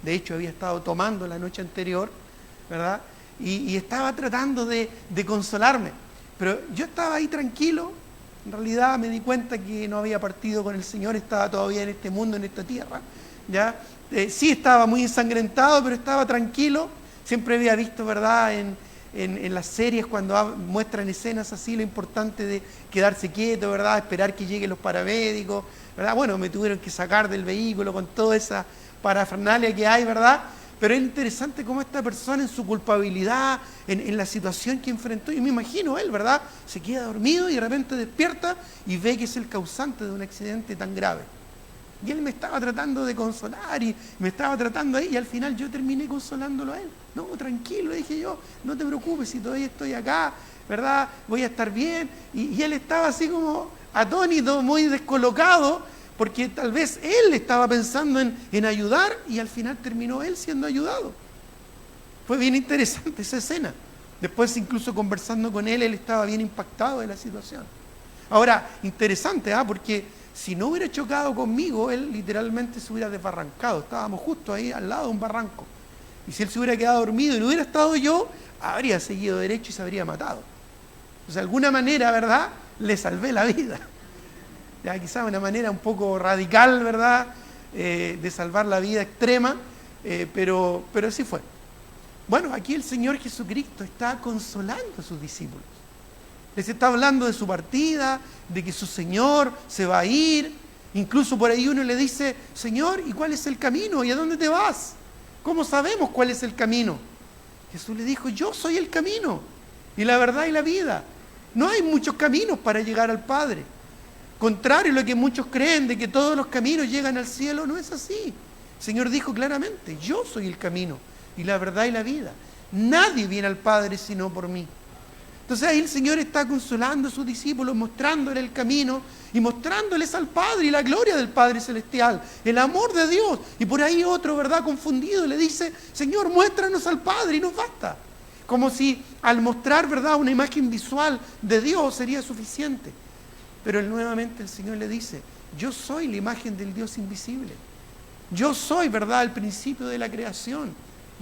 de hecho había estado tomando la noche anterior, ¿verdad? Y estaba tratando de consolarme, pero yo estaba ahí tranquilo, en realidad me di cuenta que no había partido con el Señor, estaba todavía en este mundo, en esta tierra, ¿ya? Sí estaba muy ensangrentado, pero estaba tranquilo, siempre había visto, ¿verdad?, en las series cuando muestran escenas así, lo importante de quedarse quieto, ¿verdad?, esperar que lleguen los paramédicos, ¿verdad? Bueno, me tuvieron que sacar del vehículo con toda esa parafernalia que hay, ¿verdad? Pero es interesante cómo esta persona en su culpabilidad, en la situación que enfrentó, y me imagino él, ¿verdad?, se queda dormido y de repente despierta y ve que es el causante de un accidente tan grave. Y él me estaba tratando de consolar y me estaba tratando ahí y al final yo terminé consolándolo a él. No, tranquilo, dije yo, no te preocupes, si todavía estoy acá, ¿verdad?, voy a estar bien. Y él estaba así como atónito, muy descolocado, porque tal vez él estaba pensando en ayudar y al final terminó él siendo ayudado. Fue bien interesante esa escena. Después, incluso conversando con él estaba bien impactado de la situación. Ahora, interesante, porque si no hubiera chocado conmigo, él literalmente se hubiera desbarrancado. Estábamos justo ahí al lado de un barranco. Y si él se hubiera quedado dormido y no hubiera estado yo, habría seguido derecho y se habría matado. O sea, de alguna manera, ¿verdad?, le salvé la vida. Ya, quizás de una manera un poco radical, ¿verdad?, de salvar la vida extrema, pero así fue. Bueno, aquí el Señor Jesucristo está consolando a sus discípulos. Les está hablando de su partida, de que su Señor se va a ir. Incluso por ahí uno le dice, Señor, ¿y cuál es el camino? ¿Y a dónde te vas? ¿Cómo sabemos cuál es el camino? Jesús le dijo, yo soy el camino, y la verdad y la vida. No hay muchos caminos para llegar al Padre. Contrario a lo que muchos creen de que todos los caminos llegan al cielo, no es así. El Señor dijo claramente, yo soy el camino, y la verdad y la vida. Nadie viene al Padre sino por mí. Entonces ahí el Señor está consolando a sus discípulos, mostrándoles el camino y mostrándoles al Padre y la gloria del Padre Celestial, el amor de Dios. Y por ahí otro, ¿verdad?, confundido, le dice, Señor, muéstranos al Padre y nos basta. Como si al mostrar, ¿verdad?, una imagen visual de Dios sería suficiente. Pero nuevamente el Señor le dice, yo soy la imagen del Dios invisible. Yo soy, ¿verdad?, el principio de la creación.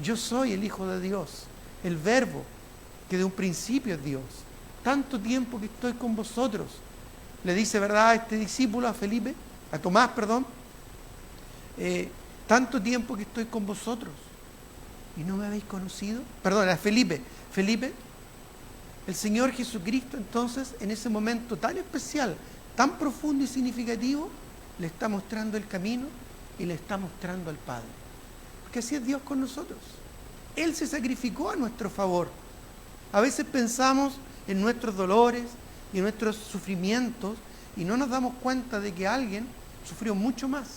Yo soy el Hijo de Dios, el Verbo, que de un principio es Dios. Tanto tiempo que estoy con vosotros. Le dice, ¿verdad?, a este discípulo, a Tomás, tanto tiempo que estoy con vosotros y no me habéis conocido. Perdón, a Felipe, el Señor Jesucristo entonces, en ese momento tan especial, tan profundo y significativo, le está mostrando el camino y le está mostrando al Padre. Porque así es Dios con nosotros. Él se sacrificó a nuestro favor. A veces pensamos en nuestros dolores y en nuestros sufrimientos y no nos damos cuenta de que alguien sufrió mucho más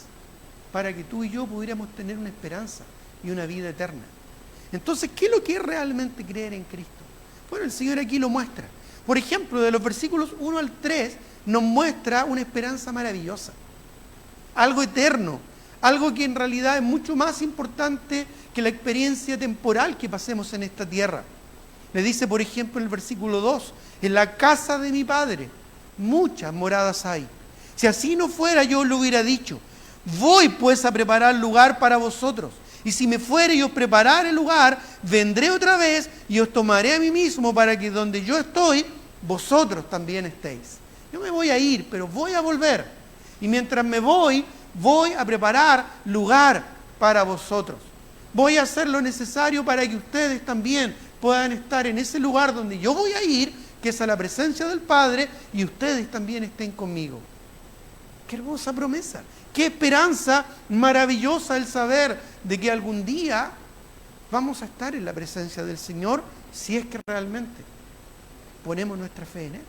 para que tú y yo pudiéramos tener una esperanza y una vida eterna. Entonces, ¿qué es lo que es realmente creer en Cristo? Bueno, el Señor aquí lo muestra. Por ejemplo, de los versículos 1 al 3 nos muestra una esperanza maravillosa, algo eterno, algo que en realidad es mucho más importante que la experiencia temporal que pasemos en esta tierra. Le dice, por ejemplo, en el versículo 2, en la casa de mi Padre muchas moradas hay. Si así no fuera, yo os lo hubiera dicho. Voy pues a preparar lugar para vosotros. Y si me fuere y os preparare el lugar, vendré otra vez y os tomaré a mí mismo para que donde yo estoy, vosotros también estéis. Yo me voy a ir, pero voy a volver. Y mientras me voy a preparar lugar para vosotros. Voy a hacer lo necesario para que ustedes también puedan estar en ese lugar donde yo voy a ir, que es a la presencia del Padre, y ustedes también estén conmigo. Qué hermosa promesa, qué esperanza maravillosa el saber de que algún día vamos a estar en la presencia del Señor, si es que realmente ponemos nuestra fe en Él,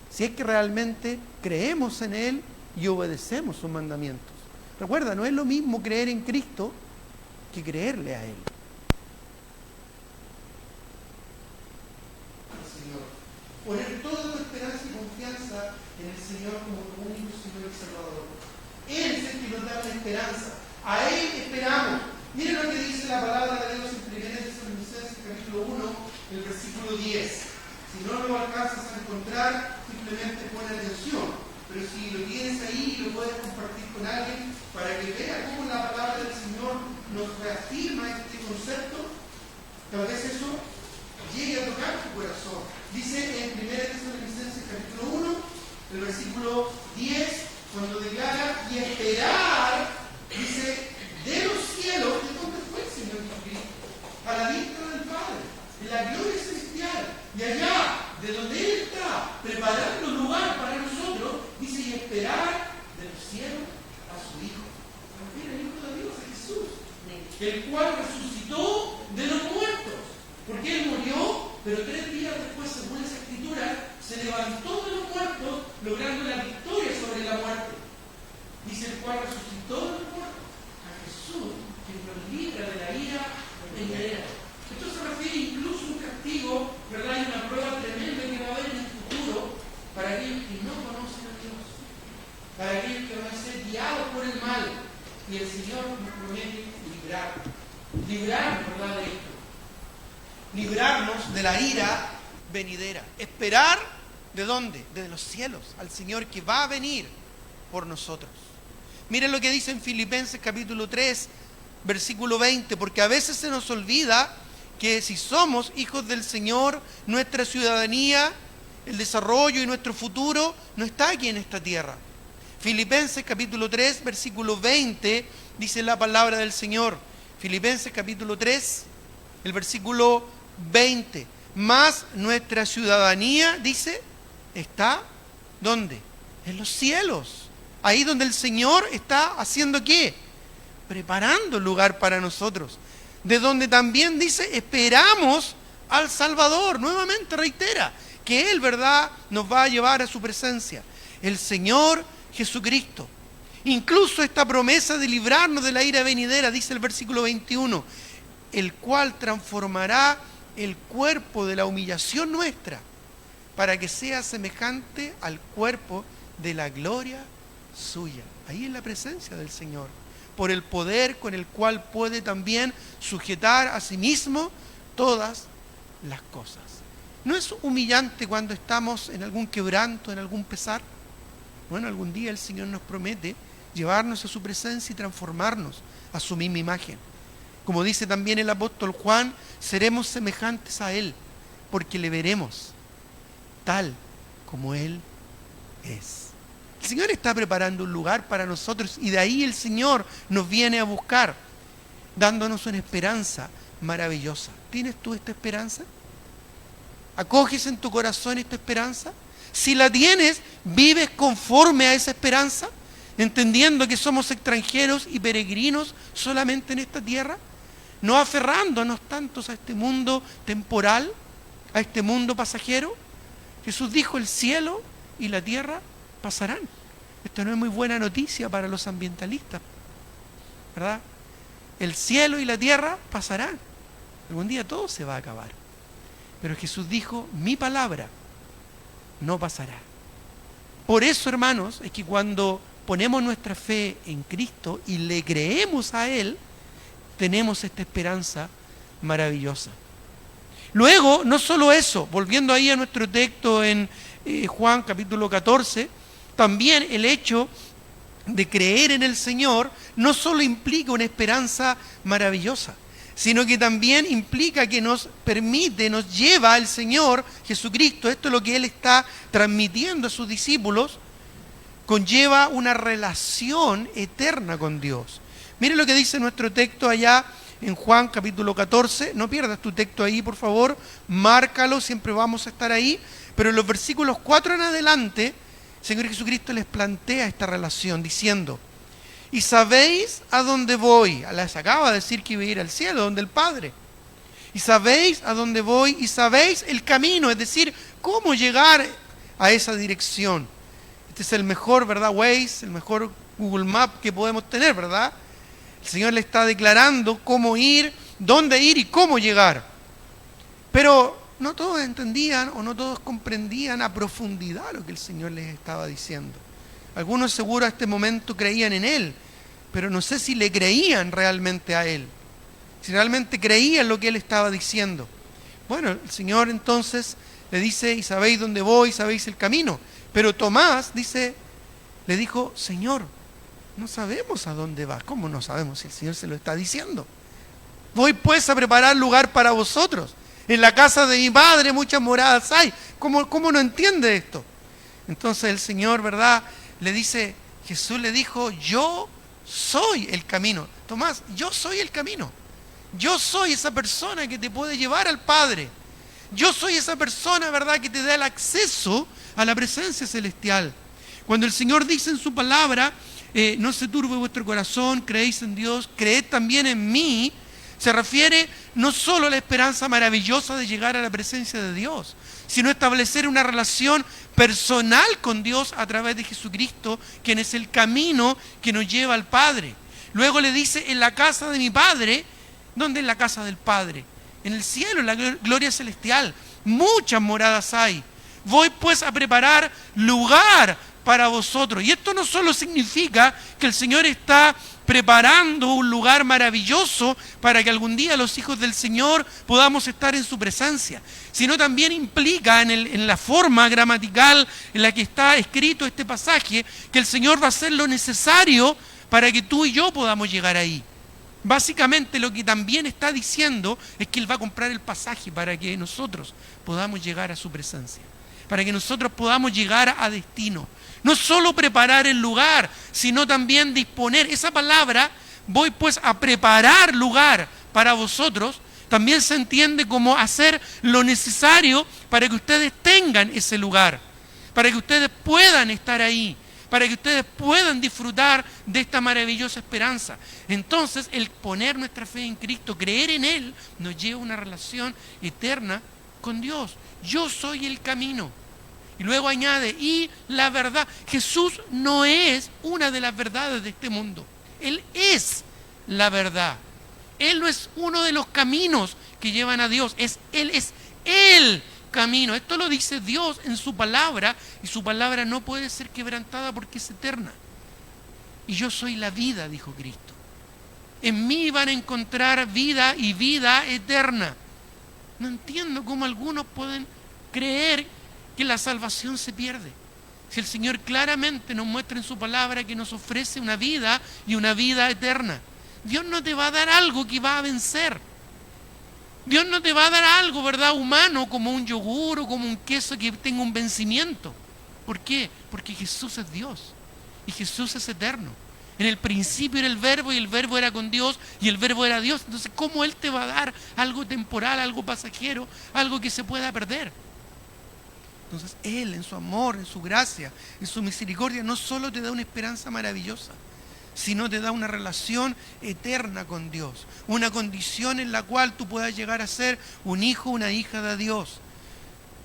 si es que realmente creemos en Él y obedecemos sus mandamientos. Recuerda, no es lo mismo creer en Cristo que creerle a Él. Poner toda tu esperanza y confianza en el Señor como tu único Señor y Salvador. Él es el que nos da la esperanza. A Él esperamos. Miren lo que dice la palabra de Dios en 1 Tesalonicenses capítulo 1, el versículo 10. Si no lo alcanzas a encontrar, simplemente pon atención. Pero si lo tienes ahí, lo puedes compartir con alguien para que vea cómo la palabra del Señor nos reafirma este concepto. Tal vez eso llegue a tocar tu corazón. Dice en 1 Tesalonicenses capítulo 1, el versículo 10, cuando declara y esperar, dice, de los cielos, ¿de dónde fue el Señor Jesucristo? A la diestra del Padre, en la gloria celestial, y allá, de donde Él está, preparando un lugar para nosotros, dice, y esperar de los cielos a su Hijo. Mira, el Hijo de Dios, a Jesús, el cual resucitó de los muertos. Porque Él murió, pero 3 días después, según esa escritura, se levantó de los muertos, logrando la victoria sobre la muerte. Dice el cual resucitó de los muertos a Jesús, que nos libra de la ira venidera. Esto se refiere incluso a un castigo, ¿verdad? Y una prueba tremenda que va a haber en el futuro para aquellos que no conocen a Dios, para aquellos que van a ser guiados por el mal. Y el Señor nos promete librar, ¿verdad?, de esto. librarnos de la ira venidera. Esperar, ¿de dónde? Desde los cielos, al Señor que va a venir por nosotros. Miren lo que dice en Filipenses capítulo 3, versículo 20, porque a veces se nos olvida que si somos hijos del Señor, nuestra ciudadanía, el desarrollo y nuestro futuro no está aquí en esta tierra. Filipenses capítulo 3, versículo 20, dice la palabra del Señor. Filipenses capítulo 3, el versículo 20. Mas nuestra ciudadanía, dice, está, ¿dónde? En los cielos. Ahí donde el Señor está haciendo ¿qué? Preparando lugar para nosotros. De donde también dice, esperamos al Salvador. Nuevamente reitera que Él, ¿verdad?, nos va a llevar a su presencia. El Señor Jesucristo. Incluso esta promesa de librarnos de la ira venidera, dice el versículo 21, el cual transformará el cuerpo de la humillación nuestra para que sea semejante al cuerpo de la gloria suya. Ahí en la presencia del Señor, por el poder con el cual puede también sujetar a sí mismo todas las cosas. ¿No es humillante cuando estamos en algún quebranto, en algún pesar? Bueno, algún día el Señor nos promete llevarnos a su presencia y transformarnos a su misma imagen. Como dice también el apóstol Juan, seremos semejantes a Él, porque le veremos tal como Él es. El Señor está preparando un lugar para nosotros y de ahí el Señor nos viene a buscar, dándonos una esperanza maravillosa. ¿Tienes tú esta esperanza? ¿Acoges en tu corazón esta esperanza? Si la tienes, ¿vives conforme a esa esperanza? Entendiendo que somos extranjeros y peregrinos solamente en esta tierra, no aferrándonos tantos a este mundo temporal, a este mundo pasajero. Jesús dijo, el cielo y la tierra pasarán. Esto no es muy buena noticia para los ambientalistas, ¿verdad? El cielo y la tierra pasarán. Algún día todo se va a acabar. Pero Jesús dijo, mi palabra no pasará. Por eso, hermanos, es que cuando ponemos nuestra fe en Cristo y le creemos a Él, tenemos esta esperanza maravillosa. Luego, no solo eso, volviendo ahí a nuestro texto en Juan capítulo 14, también el hecho de creer en el Señor no solo implica una esperanza maravillosa, sino que también implica que nos permite, nos lleva al Señor Jesucristo, esto es lo que Él está transmitiendo a sus discípulos, conlleva una relación eterna con Dios. Miren lo que dice nuestro texto allá en Juan capítulo 14, no pierdas tu texto ahí por favor, márcalo, siempre vamos a estar ahí, pero en los versículos 4 en adelante, el Señor Jesucristo les plantea esta relación diciendo, ¿y sabéis a dónde voy? Les acaba de decir que iba a ir al cielo, donde el Padre. ¿Y sabéis a dónde voy? ¿Y sabéis el camino? Es decir, cómo llegar a esa dirección. Este es el mejor, ¿verdad? Waze, el mejor Google Maps que podemos tener, ¿verdad? El Señor le está declarando cómo ir, dónde ir y cómo llegar. Pero no todos entendían o no todos comprendían a profundidad lo que el Señor les estaba diciendo. Algunos seguro a este momento creían en Él, pero no sé si le creían realmente a Él, si realmente creían lo que Él estaba diciendo. Bueno, el Señor entonces le dice, ¿y sabéis dónde voy? ¿Sabéis el camino? Pero Tomás, dice, le dijo, Señor, no sabemos a dónde vas. ¿Cómo no sabemos si el Señor se lo está diciendo? Voy pues a preparar lugar para vosotros. En la casa de mi Padre muchas moradas hay. ¿Cómo no entiende esto? Entonces el Señor, ¿verdad?, le dice, Jesús le dijo, yo soy el camino. Tomás, yo soy el camino. Yo soy esa persona que te puede llevar al Padre. Yo soy esa persona, ¿verdad?, que te da el acceso a la presencia celestial. Cuando el Señor dice en su palabra, no se turbe vuestro corazón, creéis en Dios, creed también en mí, se refiere no solo a la esperanza maravillosa de llegar a la presencia de Dios, sino establecer una relación personal con Dios a través de Jesucristo, quien es el camino que nos lleva al Padre. Luego le dice, en la casa de mi Padre. ¿Dónde es la casa del Padre? En el cielo, en la gloria celestial. Muchas moradas hay. Voy pues a preparar lugar para vosotros. Y esto no solo significa que el Señor está preparando un lugar maravilloso para que algún día los hijos del Señor podamos estar en su presencia, sino también implica en la forma gramatical en la que está escrito este pasaje, que el Señor va a hacer lo necesario para que tú y yo podamos llegar ahí. Básicamente lo que también está diciendo es que Él va a comprar el pasaje para que nosotros podamos llegar a su presencia, para que nosotros podamos llegar a destino. No solo preparar el lugar, sino también disponer. Esa palabra, voy pues a preparar lugar para vosotros, también se entiende como hacer lo necesario para que ustedes tengan ese lugar, para que ustedes puedan estar ahí, para que ustedes puedan disfrutar de esta maravillosa esperanza. Entonces, el poner nuestra fe en Cristo, creer en Él, nos lleva a una relación eterna con Dios. Yo soy el camino. Y luego añade, y la verdad. Jesús no es una de las verdades de este mundo. Él es la verdad. Él no es uno de los caminos que llevan a Dios. Él es el camino. Esto lo dice Dios en su palabra, y su palabra no puede ser quebrantada porque es eterna. Y yo soy la vida, dijo Cristo. En mí van a encontrar vida y vida eterna. No entiendo cómo algunos pueden creer que la salvación se pierde. Si el Señor claramente nos muestra en su palabra que nos ofrece una vida y una vida eterna. Dios no te va a dar algo que va a vencer. Dios no te va a dar algo, ¿verdad?, humano, como un yogur o como un queso que tenga un vencimiento. ¿Por qué? Porque Jesús es Dios y Jesús es eterno. En el principio era el Verbo y el Verbo era con Dios y el Verbo era Dios. Entonces, ¿cómo Él te va a dar algo temporal, algo pasajero, algo que se pueda perder? Entonces, Él en su amor, en su gracia, en su misericordia, no solo te da una esperanza maravillosa, sino te da una relación eterna con Dios, una condición en la cual tú puedas llegar a ser un hijo, una hija de Dios.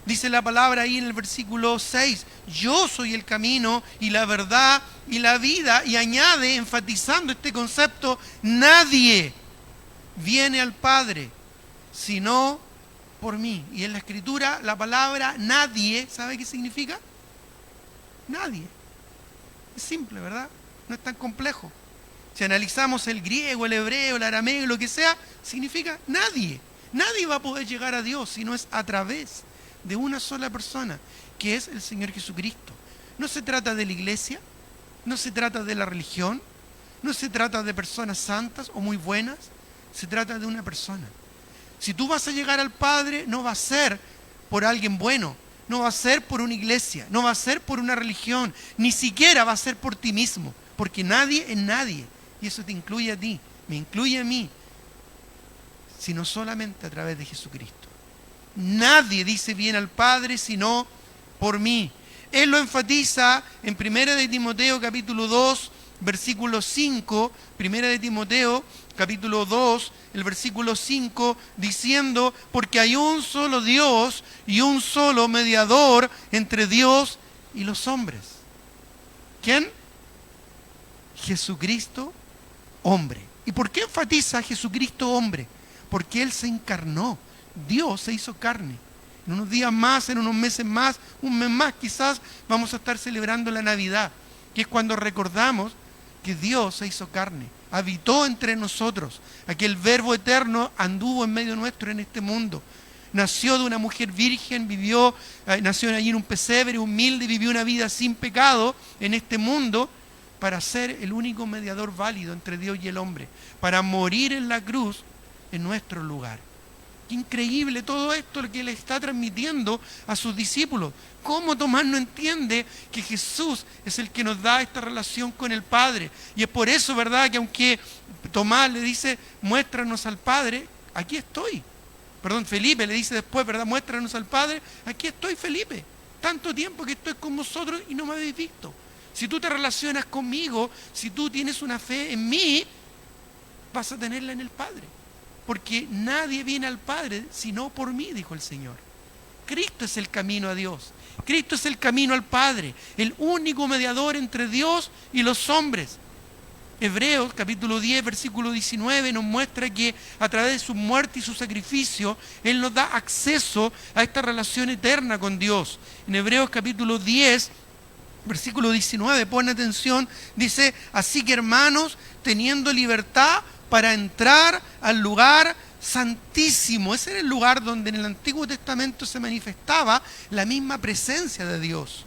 Dice la palabra ahí en el versículo 6, yo soy el camino y la verdad y la vida, y añade, enfatizando este concepto, nadie viene al Padre sino por mí. Y en la Escritura la palabra nadie, ¿sabe qué significa? Nadie. Es simple, ¿verdad? No es tan complejo. Si analizamos el griego, el hebreo, el arameo, lo que sea, significa nadie. Nadie va a poder llegar a Dios si no es a través de una sola persona, que es el Señor Jesucristo. No se trata de la iglesia, no se trata de la religión, no se trata de personas santas o muy buenas, se trata de una persona. Si tú vas a llegar al Padre, no va a ser por alguien bueno, no va a ser por una iglesia, no va a ser por una religión, ni siquiera va a ser por ti mismo, porque nadie es nadie, y eso te incluye a ti, me incluye a mí, sino solamente a través de Jesucristo. Nadie dice bien al Padre sino por mí. Él lo enfatiza en 1 de Timoteo capítulo 2, versículo 5, 1 de Timoteo capítulo 2, el versículo 5, diciendo, porque hay un solo Dios y un solo mediador entre Dios y los hombres. ¿Quién? Jesucristo, hombre. ¿Y por qué enfatiza a Jesucristo, hombre? Porque Él se encarnó. Dios se hizo carne. En unos días más, en unos meses más, un mes más quizás, vamos a estar celebrando la Navidad, que es cuando recordamos que Dios se hizo carne, habitó entre nosotros, aquel Verbo eterno anduvo en medio nuestro en este mundo, nació de una mujer virgen, nació allí en un pesebre humilde, vivió una vida sin pecado en este mundo para ser el único mediador válido entre Dios y el hombre, para morir en la cruz en nuestro lugar. Qué increíble todo esto lo que le está transmitiendo a sus discípulos. ¿Cómo Tomás no entiende que Jesús es el que nos da esta relación con el Padre? Y es por eso, ¿verdad?, que aunque Tomás le dice, muéstranos al Padre, aquí estoy. Perdón, Felipe le dice después, ¿verdad?, muéstranos al Padre, aquí estoy, Felipe. Tanto tiempo que estoy con vosotros y no me habéis visto. Si tú te relacionas conmigo, si tú tienes una fe en mí, vas a tenerla en el Padre. Porque nadie viene al Padre sino por mí, dijo el Señor. Cristo es el camino a Dios. Cristo es el camino al Padre, el único mediador entre Dios y los hombres. Hebreos capítulo 10, versículo 19 nos muestra que a través de su muerte y su sacrificio, Él nos da acceso a esta relación eterna con Dios. En Hebreos capítulo 10, Versículo 19, pon atención, dice: así que hermanos, teniendo libertad para entrar al lugar santísimo. Ese era el lugar donde en el Antiguo Testamento se manifestaba la misma presencia de Dios.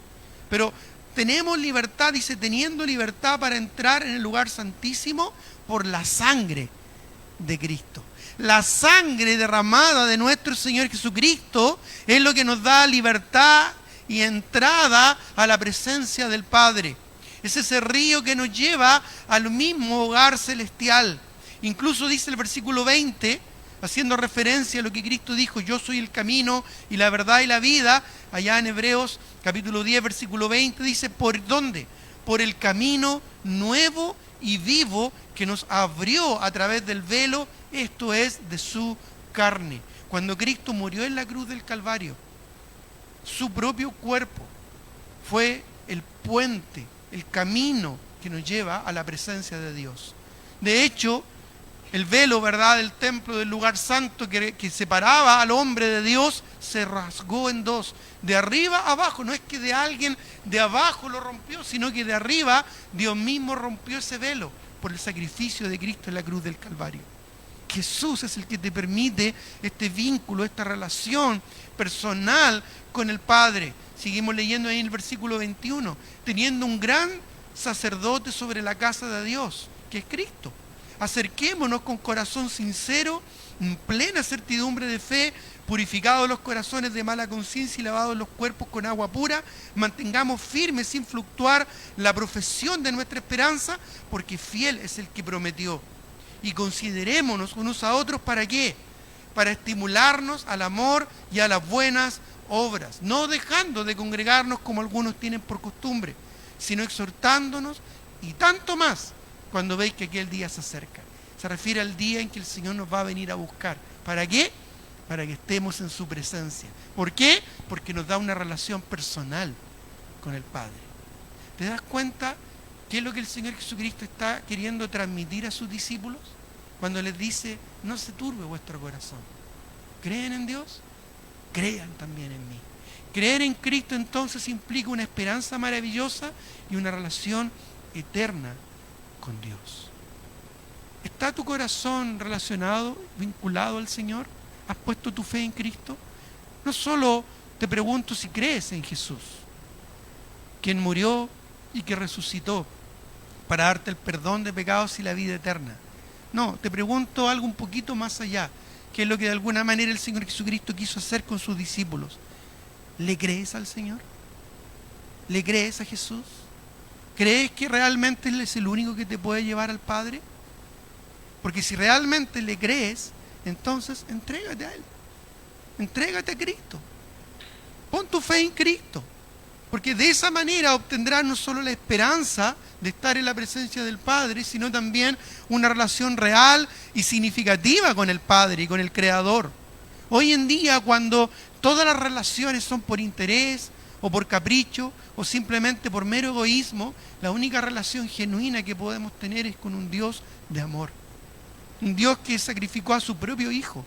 Pero tenemos libertad, dice, teniendo libertad para entrar en el lugar santísimo por la sangre de Cristo. La sangre derramada de nuestro Señor Jesucristo es lo que nos da libertad y entrada a la presencia del Padre. Es ese río que nos lleva al mismo hogar celestial. Incluso dice el versículo 20, haciendo referencia a lo que Cristo dijo: yo soy el camino y la verdad y la vida. Allá en Hebreos capítulo 10, versículo 20 dice: ¿por dónde? Por el camino nuevo y vivo que nos abrió a través del velo, esto es, de su carne. Cuando Cristo murió en la cruz del Calvario, su propio cuerpo fue el puente, el camino que nos lleva a la presencia de Dios. De hecho, el velo, ¿verdad?, del templo, del lugar santo que separaba al hombre de Dios, se rasgó en dos, de arriba a abajo. No es que de alguien de abajo lo rompió, sino que de arriba Dios mismo rompió ese velo por el sacrificio de Cristo en la cruz del Calvario. Jesús es el que te permite este vínculo, esta relación personal con el Padre. Seguimos leyendo ahí en el versículo 21, teniendo un gran sacerdote sobre la casa de Dios, que es Cristo. Acerquémonos con corazón sincero, en plena certidumbre de fe, purificados los corazones de mala conciencia y lavados los cuerpos con agua pura. Mantengamos firme sin fluctuar la profesión de nuestra esperanza, porque fiel es el que prometió. Y considerémonos unos a otros, ¿para qué? Para estimularnos al amor y a las buenas obras, no dejando de congregarnos como algunos tienen por costumbre, sino exhortándonos, y tanto más cuando veis que aquel día se acerca. Se refiere al día en que el Señor nos va a venir a buscar. ¿Para qué? Para que estemos en su presencia. ¿Por qué? Porque nos da una relación personal con el Padre. ¿Te das cuenta qué es lo que el Señor Jesucristo está queriendo transmitir a sus discípulos? Cuando les dice: no se turbe vuestro corazón. ¿Creen en Dios? Crean también en mí. Creer en Cristo entonces implica una esperanza maravillosa y una relación eterna con Dios. ¿Está tu corazón relacionado, vinculado al Señor? ¿Has puesto tu fe en Cristo? No solo te pregunto si crees en Jesús, quien murió y que resucitó para darte el perdón de pecados y la vida eterna. No, te pregunto algo un poquito más allá, que es lo que de alguna manera el Señor Jesucristo quiso hacer con sus discípulos. ¿Le crees al Señor? ¿Le crees a Jesús? ¿Crees que realmente Él es el único que te puede llevar al Padre? Porque si realmente le crees, entonces entrégate a Él. Entrégate a Cristo. Pon tu fe en Cristo. Porque de esa manera obtendrás no solo la esperanza de estar en la presencia del Padre, sino también una relación real y significativa con el Padre y con el Creador. Hoy en día, cuando todas las relaciones son por interés o por capricho o simplemente por mero egoísmo, la única relación genuina que podemos tener es con un Dios de amor. Un Dios que sacrificó a su propio Hijo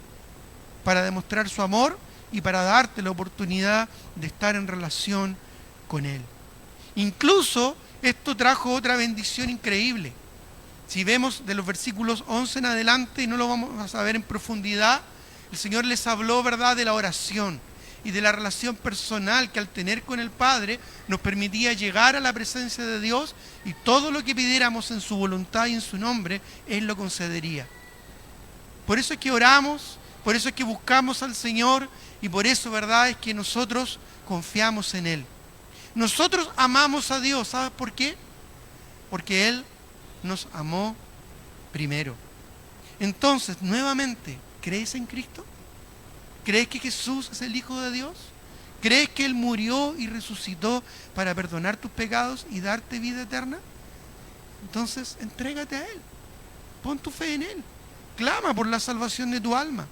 para demostrar su amor y para darte la oportunidad de estar en relación con Él. Incluso esto trajo otra bendición increíble. Si vemos de los versículos 11 en adelante, y no lo vamos a saber en profundidad, el Señor les habló, ¿verdad?, de la oración y de la relación personal que al tener con el Padre nos permitía llegar a la presencia de Dios, y todo lo que pidiéramos en su voluntad y en su nombre, Él lo concedería. Por eso es que oramos, por eso es que buscamos al Señor, y por eso, ¿verdad?, es que nosotros confiamos en Él. Nosotros amamos a Dios, ¿sabes por qué? Porque Él nos amó primero. Entonces, nuevamente, ¿crees en Cristo? ¿Crees que Jesús es el Hijo de Dios? ¿Crees que Él murió y resucitó para perdonar tus pecados y darte vida eterna? Entonces, entrégate a Él. Pon tu fe en Él. Clama por la salvación de tu alma.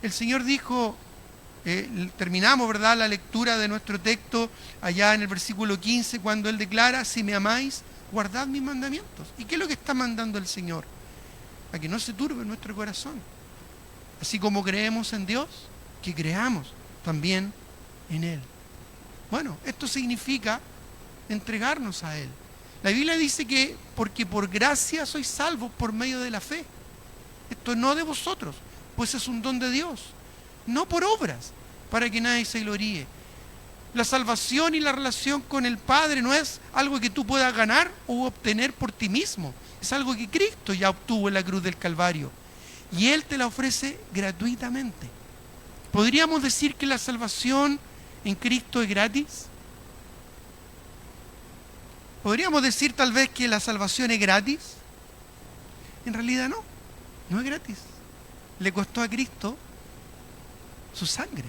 El Señor dijo, terminamos, ¿verdad?, la lectura de nuestro texto allá en el versículo 15, cuando Él declara: si me amáis, guardad mis mandamientos. ¿Y qué es lo que está mandando el Señor? A que no se turbe nuestro corazón. Así como creemos en Dios, que creamos también en Él. Bueno, esto significa entregarnos a Él. La Biblia dice que porque por gracia sois salvos por medio de la fe. Esto no de vosotros, pues es un don de Dios, no por obras, para que nadie se gloríe. La salvación y la relación con el Padre no es algo que tú puedas ganar o obtener por ti mismo. Es algo que Cristo ya obtuvo en la cruz del Calvario. Y Él te la ofrece gratuitamente. ¿Podríamos decir que la salvación en Cristo es gratis? ¿Podríamos decir tal vez que la salvación es gratis? En realidad no, no es gratis. Le costó a Cristo su sangre.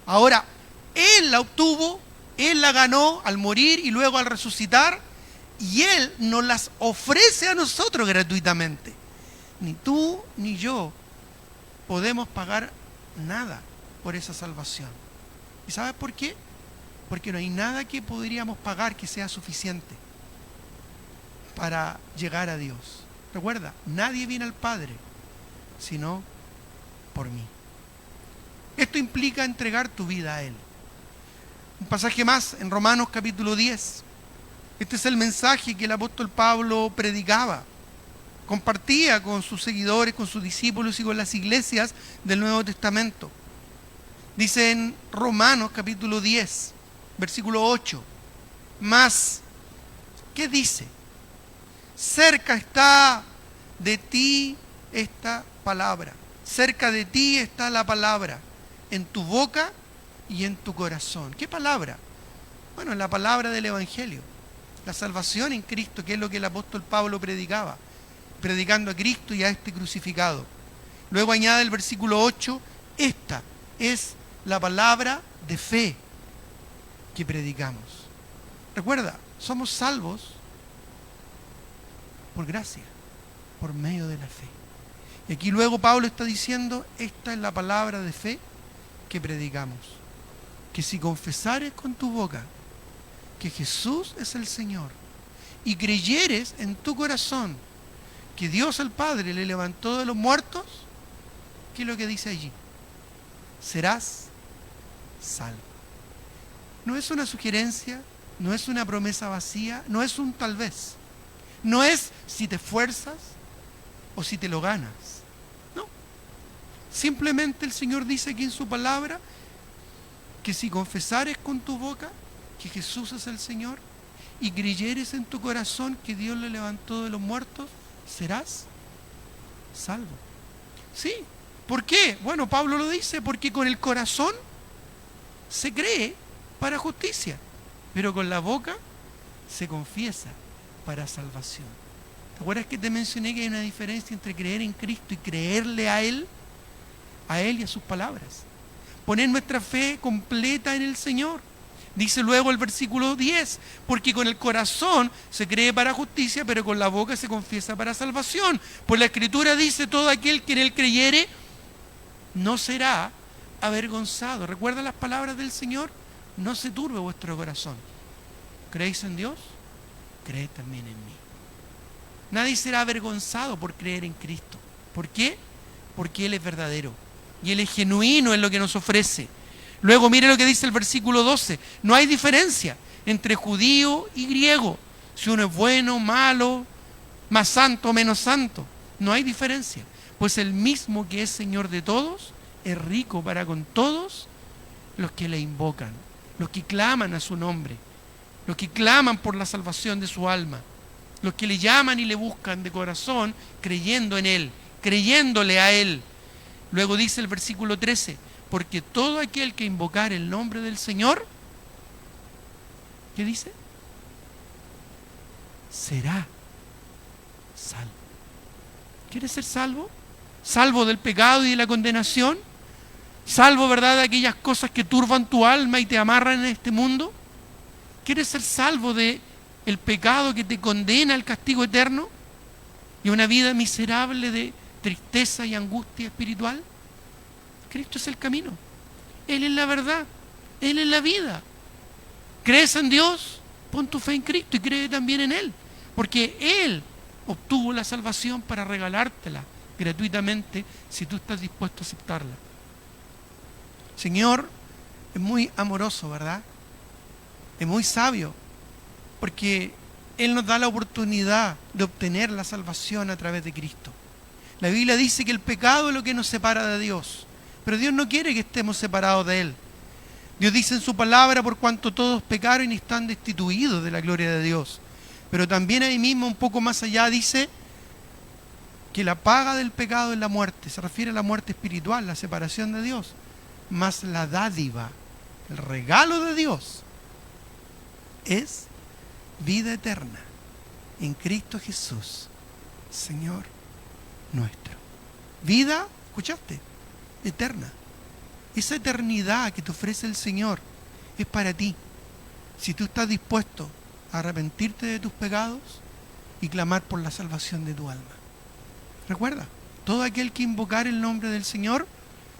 Ahora, Él la obtuvo, Él la ganó al morir y luego al resucitar, y Él nos las ofrece a nosotros gratuitamente. Ni tú ni yo podemos pagar nada por esa salvación. ¿Y sabes por qué? Porque no hay nada que podríamos pagar que sea suficiente para llegar a Dios. Recuerda, nadie viene al Padre sino por mí. Esto implica entregar tu vida a Él. Un pasaje más en Romanos capítulo 10. Este es el mensaje que el apóstol Pablo predicaba, compartía con sus seguidores, con sus discípulos y con las iglesias del Nuevo Testamento. Dice en Romanos capítulo 10, versículo 8, más, ¿qué dice? Cerca está de ti esta palabra, cerca de ti está la palabra, en tu boca y en tu corazón. ¿Qué palabra? Bueno, la palabra del Evangelio, la salvación en Cristo, que es lo que el apóstol Pablo predicaba, predicando a Cristo y a este crucificado. Luego añade el versículo 8, esta es la palabra de fe que predicamos. Recuerda, somos salvos por gracia, por medio de la fe. Y aquí luego Pablo está diciendo, esta es la palabra de fe que predicamos. Que si confesares con tu boca que Jesús es el Señor y creyeres en tu corazón que Dios el Padre le levantó de los muertos, ¿qué es lo que dice allí? Serás salvo. No es una sugerencia, no es una promesa vacía, no es un tal vez. No es si te esfuerzas o si te lo ganas. No. Simplemente el Señor dice aquí en su palabra que si confesares con tu boca que Jesús es el Señor y creyeres en tu corazón que Dios le levantó de los muertos, serás salvo. Sí. ¿Por qué? Bueno, Pablo lo dice, porque con el corazón se cree para justicia, pero con la boca se confiesa para salvación. ¿Te acuerdas que te mencioné que hay una diferencia entre creer en Cristo y creerle a Él y a sus palabras? Poner nuestra fe completa en el Señor. Dice luego el versículo 10, porque con el corazón se cree para justicia, pero con la boca se confiesa para salvación. Pues la Escritura dice, todo aquel que en Él creyere no será avergonzado. ¿Recuerda las palabras del Señor? No se turbe vuestro corazón. ¿Creéis en Dios? Creed también en mí. Nadie será avergonzado por creer en Cristo. ¿Por qué? Porque Él es verdadero y Él es genuino en lo que nos ofrece. Luego mire lo que dice el versículo 12. No hay diferencia entre judío y griego. Si uno es bueno, malo, más santo o menos santo. No hay diferencia. Pues el mismo que es Señor de todos, es rico para con todos los que le invocan, los que claman a su nombre, los que claman por la salvación de su alma, los que le llaman y le buscan de corazón, creyendo en Él, creyéndole a Él. Luego dice el versículo 13, porque todo aquel que invocar el nombre del Señor, ¿qué dice? Será salvo. ¿Quieres ser salvo? Salvo del pecado y de la condenación, salvo, ¿verdad?, de aquellas cosas que turban tu alma y te amarran en este mundo. ¿Quieres ser salvo de el pecado que te condena al castigo eterno y una vida miserable de tristeza y angustia espiritual? Cristo es el camino, Él es la verdad, Él es la vida. ¿Crees en Dios? Pon tu fe en Cristo y cree también en Él, porque Él obtuvo la salvación para regalártela gratuitamente si tú estás dispuesto a aceptarla. Señor es muy amoroso, ¿verdad? Es muy sabio porque Él nos da la oportunidad de obtener la salvación a través de Cristo. La Biblia dice que el pecado es lo que nos separa de Dios, pero Dios no quiere que estemos separados de Él. Dios dice en su palabra, por cuanto todos pecaron y están destituidos de la gloria de Dios. Pero también ahí mismo, un poco más allá, dice que la paga del pecado es la muerte. Se refiere a la muerte espiritual, la separación de Dios. Mas la dádiva, el regalo de Dios, es vida eterna en Cristo Jesús, Señor nuestro. Vida, ¿escuchaste? Eterna. Esa eternidad que te ofrece el Señor es para ti. Si tú estás dispuesto a arrepentirte de tus pecados y clamar por la salvación de tu alma. Recuerda, todo aquel que invocar el nombre del Señor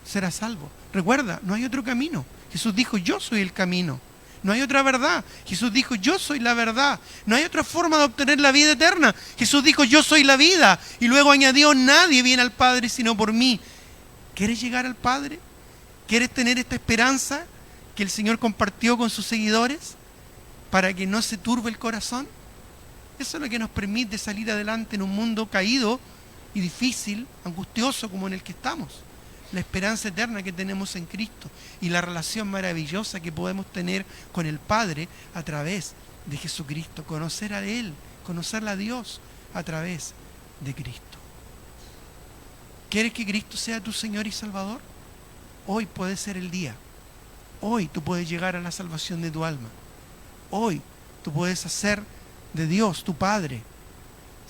será salvo. Recuerda, no hay otro camino. Jesús dijo, yo soy el camino. No hay otra verdad. Jesús dijo, yo soy la verdad. No hay otra forma de obtener la vida eterna. Jesús dijo, yo soy la vida. Y luego añadió, nadie viene al Padre sino por mí. ¿Quieres llegar al Padre? ¿Quieres tener esta esperanza que el Señor compartió con sus seguidores para que no se turbe el corazón? Eso es lo que nos permite salir adelante en un mundo caído y difícil, angustioso como en el que estamos. La esperanza eterna que tenemos en Cristo y la relación maravillosa que podemos tener con el Padre a través de Jesucristo. Conocer a Él, conocerle a Dios a través de Cristo. ¿Quieres que Cristo sea tu Señor y Salvador? Hoy puede ser el día. Hoy tú puedes llegar a la salvación de tu alma. Hoy tú puedes hacer de Dios tu Padre,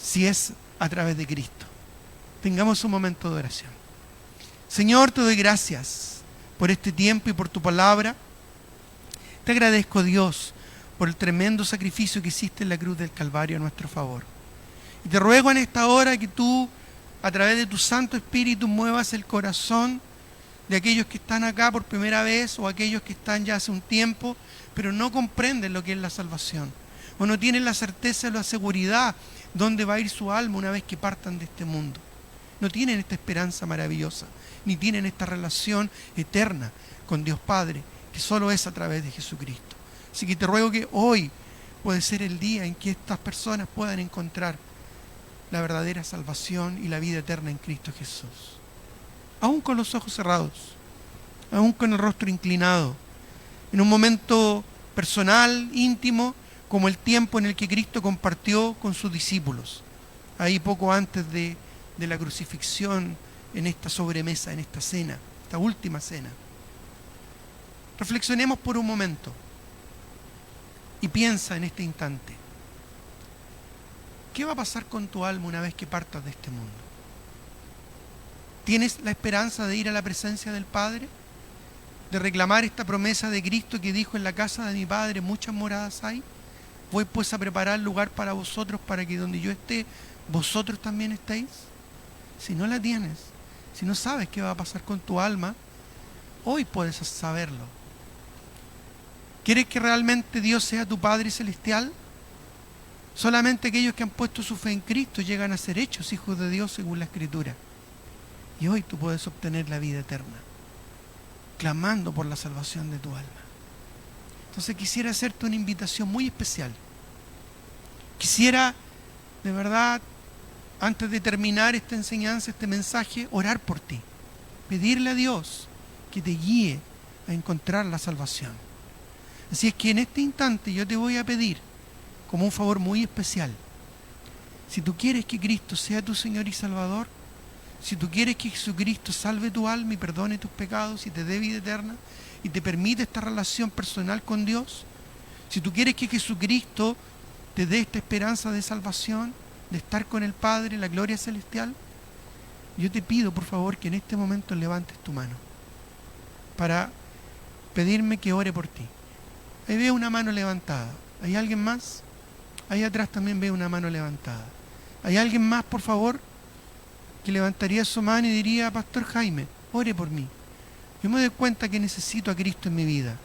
si es a través de Cristo. Tengamos un momento de oración. Señor, te doy gracias por este tiempo y por tu palabra. Te agradezco, Dios, por el tremendo sacrificio que hiciste en la cruz del Calvario a nuestro favor. Y te ruego en esta hora que tú, a través de tu Santo Espíritu, muevas el corazón de aquellos que están acá por primera vez o aquellos que están ya hace un tiempo, pero no comprenden lo que es la salvación, o no tienen la certeza o la seguridad dónde va a ir su alma una vez que partan de este mundo. No tienen esta esperanza maravillosa, ni tienen esta relación eterna con Dios Padre, que solo es a través de Jesucristo. Así que te ruego que hoy puede ser el día en que estas personas puedan encontrar la verdadera salvación y la vida eterna en Cristo Jesús. Aún con los ojos cerrados, aún con el rostro inclinado, en un momento personal, íntimo, como el tiempo en el que Cristo compartió con sus discípulos, ahí poco antes de la crucifixión, en esta sobremesa, en esta cena, esta última cena. Reflexionemos por un momento y piensa en este instante, ¿qué va a pasar con tu alma una vez que partas de este mundo? ¿Tienes la esperanza de ir a la presencia del Padre? ¿De reclamar esta promesa de Cristo que dijo, en la casa de mi Padre muchas moradas hay? Voy pues a preparar lugar para vosotros, para que donde yo esté, vosotros también estéis. Si no la tienes, si no sabes qué va a pasar con tu alma, hoy puedes saberlo. ¿Quieres que realmente Dios sea tu Padre Celestial? Solamente aquellos que han puesto su fe en Cristo llegan a ser hechos hijos de Dios según la Escritura. Y hoy tú puedes obtener la vida eterna, clamando por la salvación de tu alma. Entonces quisiera hacerte una invitación muy especial. Quisiera, de verdad, antes de terminar esta enseñanza, este mensaje, orar por ti. Pedirle a Dios que te guíe a encontrar la salvación. Así es que en este instante yo te voy a pedir, como un favor muy especial, si tú quieres que Cristo sea tu Señor y Salvador, si tú quieres que Jesucristo salve tu alma y perdone tus pecados y te dé vida eterna y te permite esta relación personal con Dios, si tú quieres que Jesucristo te dé esta esperanza de salvación, de estar con el Padre en la gloria celestial, yo te pido por favor que en este momento levantes tu mano para pedirme que ore por ti. Ahí veo una mano levantada. ¿Hay alguien más? Ahí atrás también veo una mano levantada. ¿Hay alguien más, por favor, que levantaría su mano y diría, Pastor Jaime, ore por mí? Yo me doy cuenta que necesito a Cristo en mi vida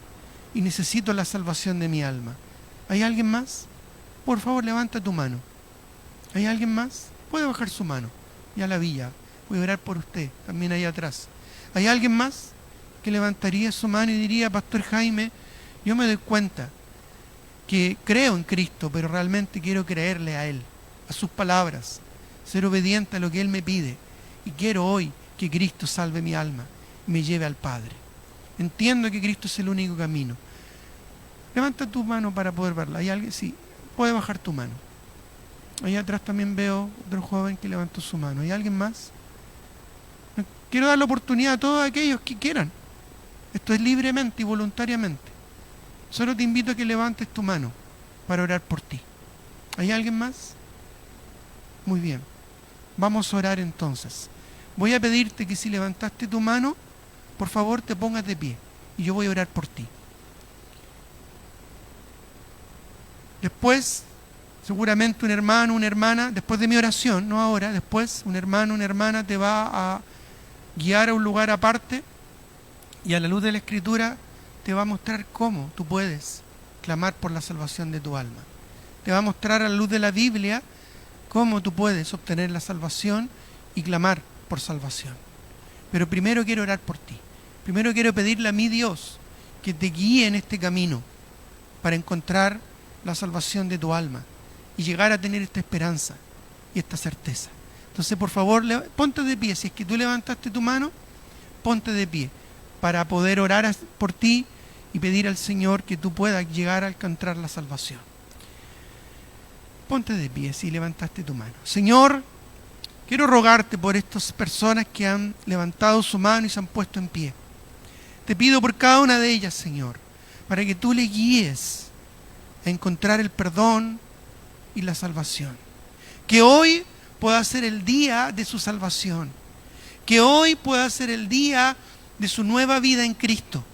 y necesito la salvación de mi alma. ¿Hay alguien más? Por favor, levanta tu mano. ¿Hay alguien más? Puede bajar su mano. Ya la vi ya. Voy a orar por usted, también ahí atrás. ¿Hay alguien más que levantaría su mano y diría, Pastor Jaime, yo me doy cuenta que creo en Cristo, pero realmente quiero creerle a Él, a sus palabras, ser obediente a lo que Él me pide. Y quiero hoy que Cristo salve mi alma y me lleve al Padre. Entiendo que Cristo es el único camino. Levanta tu mano para poder verla. ¿Hay alguien? Sí, puede bajar tu mano. Ahí atrás también veo otro joven que levantó su mano. ¿Hay alguien más? Quiero dar la oportunidad a todos aquellos que quieran. Esto es libremente y voluntariamente. Solo te invito a que levantes tu mano para orar por ti. ¿Hay alguien más? Muy bien. Vamos a orar entonces. Voy a pedirte que si levantaste tu mano, por favor te pongas de pie y yo voy a orar por ti. Después, seguramente un hermano, una hermana, después de mi oración, no ahora, después un hermano, una hermana te va a guiar a un lugar aparte y a la luz de la Escritura te va a mostrar cómo tú puedes clamar por la salvación de tu alma. Te va a mostrar a la luz de la Biblia cómo tú puedes obtener la salvación y clamar por salvación. Pero primero quiero orar por ti. Primero quiero pedirle a mi Dios que te guíe en este camino para encontrar la salvación de tu alma y llegar a tener esta esperanza y esta certeza. Entonces, por favor, ponte de pie. Si es que tú levantaste tu mano, ponte de pie para poder orar por ti y pedir al Señor que tú puedas llegar a encontrar la salvación. Ponte de pie si levantaste tu mano. Señor, quiero rogarte por estas personas que han levantado su mano y se han puesto en pie. Te pido por cada una de ellas, Señor, para que tú les guíes a encontrar el perdón y la salvación. Que hoy pueda ser el día de su salvación. Que hoy pueda ser el día de su nueva vida en Cristo.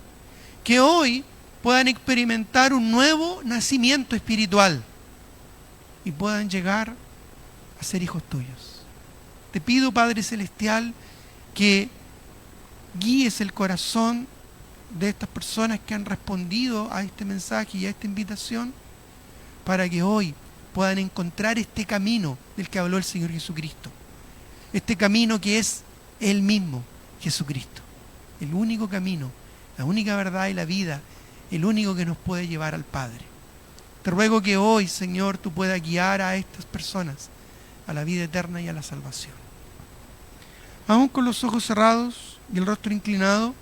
Que hoy puedan experimentar un nuevo nacimiento espiritual y puedan llegar a ser hijos tuyos. Te pido, Padre Celestial, que guíes el corazón de estas personas que han respondido a este mensaje y a esta invitación para que hoy puedan encontrar este camino del que habló el Señor Jesucristo. Este camino que es Él mismo, Jesucristo. El único camino, la única verdad y la vida, el único que nos puede llevar al Padre. Te ruego que hoy, Señor, tú puedas guiar a estas personas a la vida eterna y a la salvación. Aún con los ojos cerrados y el rostro inclinado,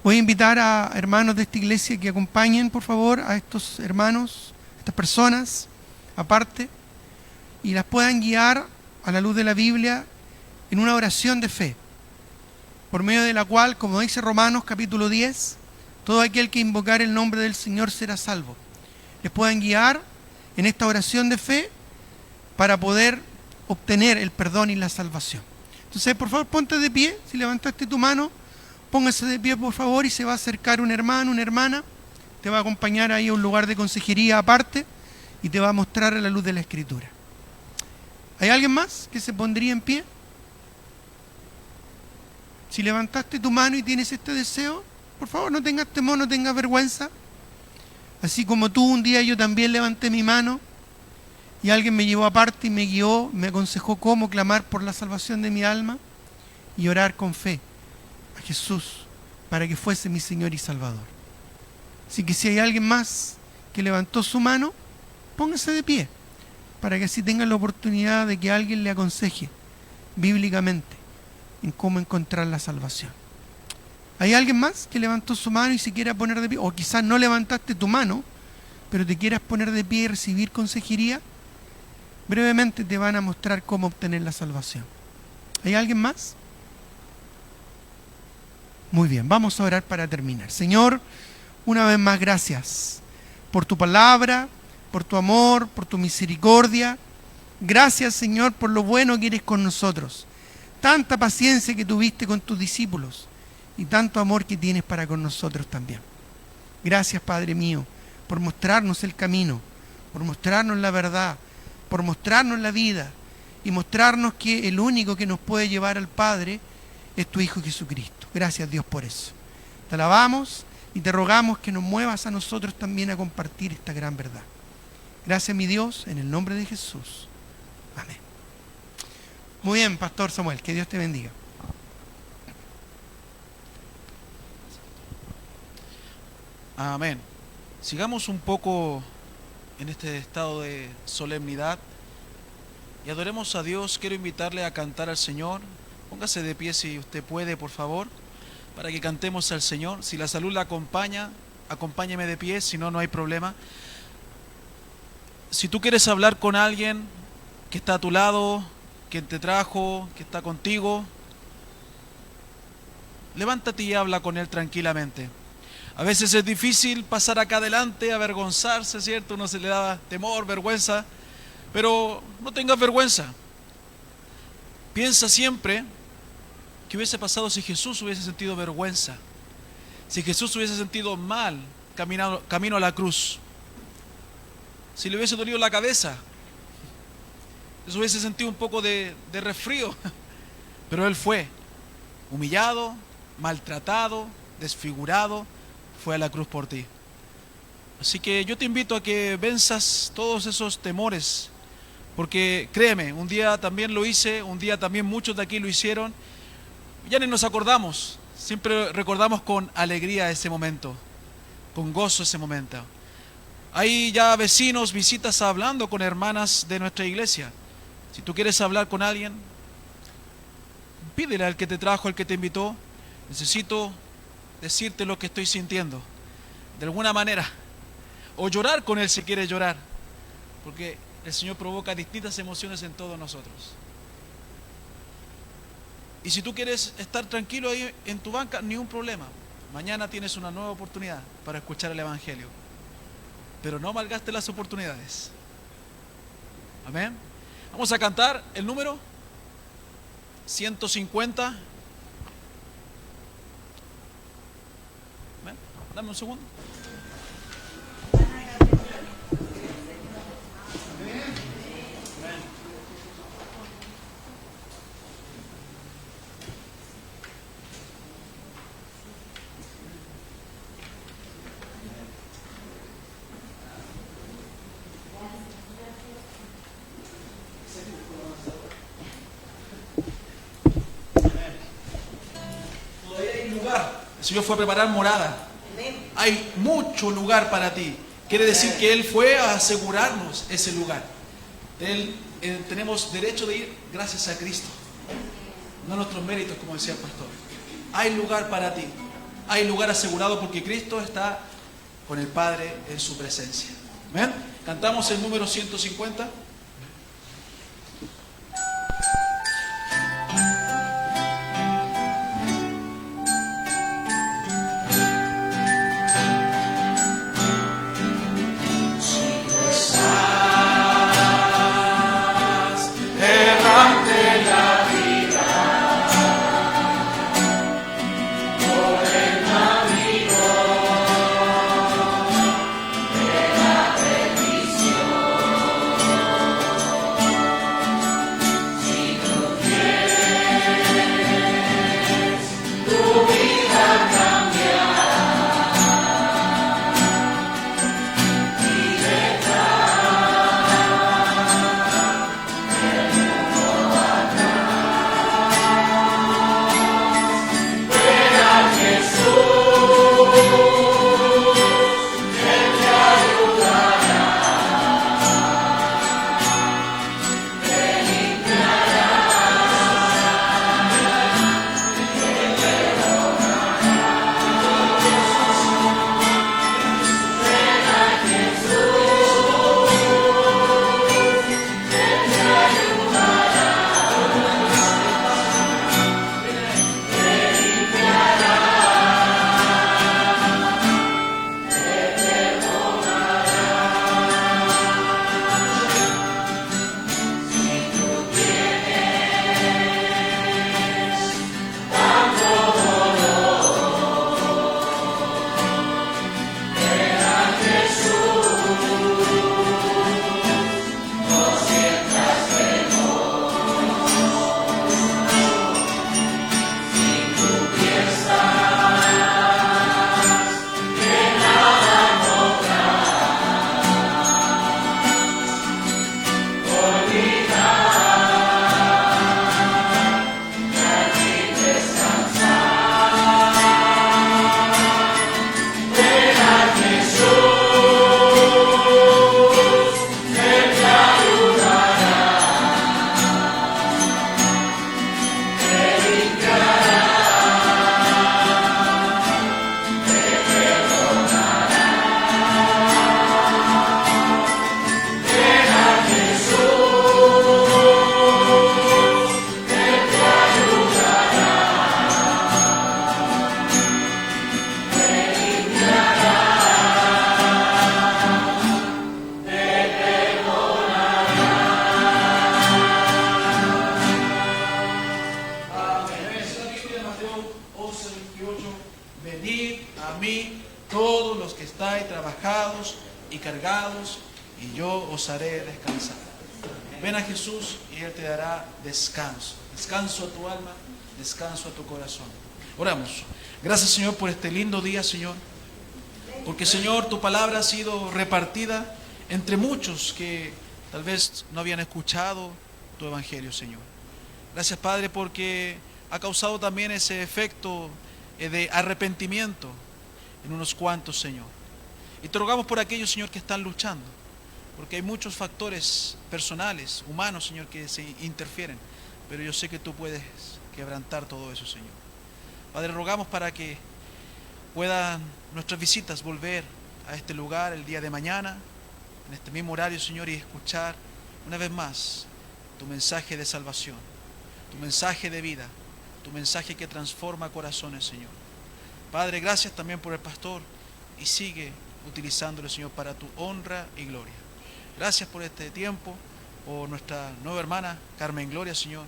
voy a invitar a hermanos de esta iglesia que acompañen, por favor, a estos hermanos, estas personas, aparte, y las puedan guiar a la luz de la Biblia en una oración de fe, por medio de la cual, como dice Romanos capítulo 10, todo aquel que invocar el nombre del Señor será salvo. Les puedan guiar en esta oración de fe para poder obtener el perdón y la salvación. Entonces, por favor, ponte de pie. Si levantaste tu mano, póngase de pie, por favor, y se va a acercar un hermano, una hermana, te va a acompañar ahí a un lugar de consejería aparte y te va a mostrar a la luz de la Escritura. ¿Hay alguien más que se pondría en pie? Si levantaste tu mano y tienes este deseo, por favor, no tengas temor, no tengas vergüenza. Así como tú, un día yo también levanté mi mano y alguien me llevó aparte y me guió, me aconsejó cómo clamar por la salvación de mi alma y orar con fe a Jesús para que fuese mi Señor y Salvador. Así que si hay alguien más que levantó su mano, póngase de pie para que así tenga la oportunidad de que alguien le aconseje bíblicamente en cómo encontrar la salvación. ¿Hay alguien más que levantó su mano y se quiera poner de pie? O quizás no levantaste tu mano, pero te quieras poner de pie y recibir consejería. Brevemente te van a mostrar cómo obtener la salvación. ¿Hay alguien más? Muy bien, vamos a orar para terminar. Señor, una vez más gracias por tu palabra, por tu amor, por tu misericordia. Gracias, Señor, por lo bueno que eres con nosotros. Tanta paciencia que tuviste con tus discípulos y tanto amor que tienes para con nosotros también. Gracias, Padre mío, por mostrarnos el camino, por mostrarnos la verdad, por mostrarnos la vida y mostrarnos que el único que nos puede llevar al Padre es tu Hijo Jesucristo. Gracias, Dios, por eso. Te alabamos y te rogamos que nos muevas a nosotros también a compartir esta gran verdad. Gracias, mi Dios, en el nombre de Jesús. Amén. Muy bien, Pastor Samuel, que Dios te bendiga. Amén. sigamos un poco en este estado de solemnidad y adoremos a Dios. Quiero invitarle a cantar al Señor. Póngase de pie si usted puede, por favor, para que cantemos al Señor. Si la salud la acompaña, acompáñeme de pie, si no, no hay problema. Si tú quieres hablar con alguien que está a tu lado, quien te trajo, que está contigo, levántate y habla con él tranquilamente. A veces es difícil pasar acá adelante, avergonzarse, ¿cierto? Uno se le da temor, vergüenza, pero no tengas vergüenza. Piensa siempre qué hubiese pasado si Jesús hubiese sentido vergüenza, si Jesús hubiese sentido mal camino a la cruz, si le hubiese dolido la cabeza, si hubiese sentido un poco de resfrío, pero Él fue humillado, maltratado, desfigurado, fue a la cruz por ti. Así que yo te invito a que venzas todos esos temores, porque créeme, un día también lo hice, un día también muchos de aquí lo hicieron. Ya ni nos acordamos, siempre recordamos con alegría ese momento, con gozo ese momento. Hay ya vecinos, visitas hablando con hermanas de nuestra iglesia. Si tú quieres hablar con alguien, pídele al que te trajo, al que te invitó: necesito decirte lo que estoy sintiendo, de alguna manera, o llorar con él si quieres llorar, porque el Señor provoca distintas emociones en todos nosotros. Y si tú quieres estar tranquilo ahí en tu banca, ni un problema. Mañana tienes una nueva oportunidad para escuchar el Evangelio, pero no malgastes las oportunidades. Amén. Vamos a cantar el número 150. Amén. Dame un segundo. El Señor fue a preparar morada. Hay mucho lugar para ti. Quiere decir que Él fue a asegurarnos ese lugar. Tenemos derecho de ir gracias a Cristo, no nuestros méritos, como decía el pastor. Hay lugar para ti. Hay lugar asegurado porque Cristo está con el Padre en su presencia. ¿Ven? Cantamos el número 150. Por a mí todos los que estáis trabajados y cargados, y yo os haré descansar. Ven a Jesús y Él te dará descanso. Descanso a tu alma, descanso a tu corazón. Oramos. Gracias, Señor, por este lindo día, Señor. Porque, Señor, tu palabra ha sido repartida entre muchos que tal vez no habían escuchado tu evangelio, Señor. Gracias, Padre, porque ha causado también ese efecto de arrepentimiento en unos cuantos, Señor. Y te rogamos por aquellos, Señor, que están luchando, porque hay muchos factores personales, humanos, Señor, que se interfieren, pero yo sé que tú puedes quebrantar todo eso, Señor. Padre, rogamos para que puedan nuestras visitas volver a este lugar el día de mañana, en este mismo horario, Señor, y escuchar una vez más tu mensaje de salvación, tu mensaje de vida, tu mensaje que transforma corazones, Señor. Padre, gracias también por el pastor y sigue utilizándolo, Señor, para tu honra y gloria. Gracias por este tiempo, por nuestra nueva hermana Carmen Gloria, Señor.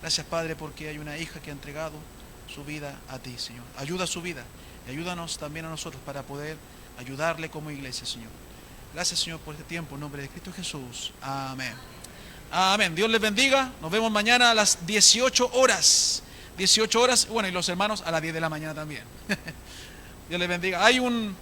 Gracias, Padre, porque hay una hija que ha entregado su vida a ti, Señor. Ayuda su vida y ayúdanos también a nosotros para poder ayudarle como iglesia, Señor. Gracias, Señor, por este tiempo. En nombre de Cristo Jesús. Amén. Amén. Dios les bendiga. Nos vemos mañana a las 18 horas. 18 horas. Bueno, y los hermanos a las 10 de la mañana también. Dios les bendiga. Hay un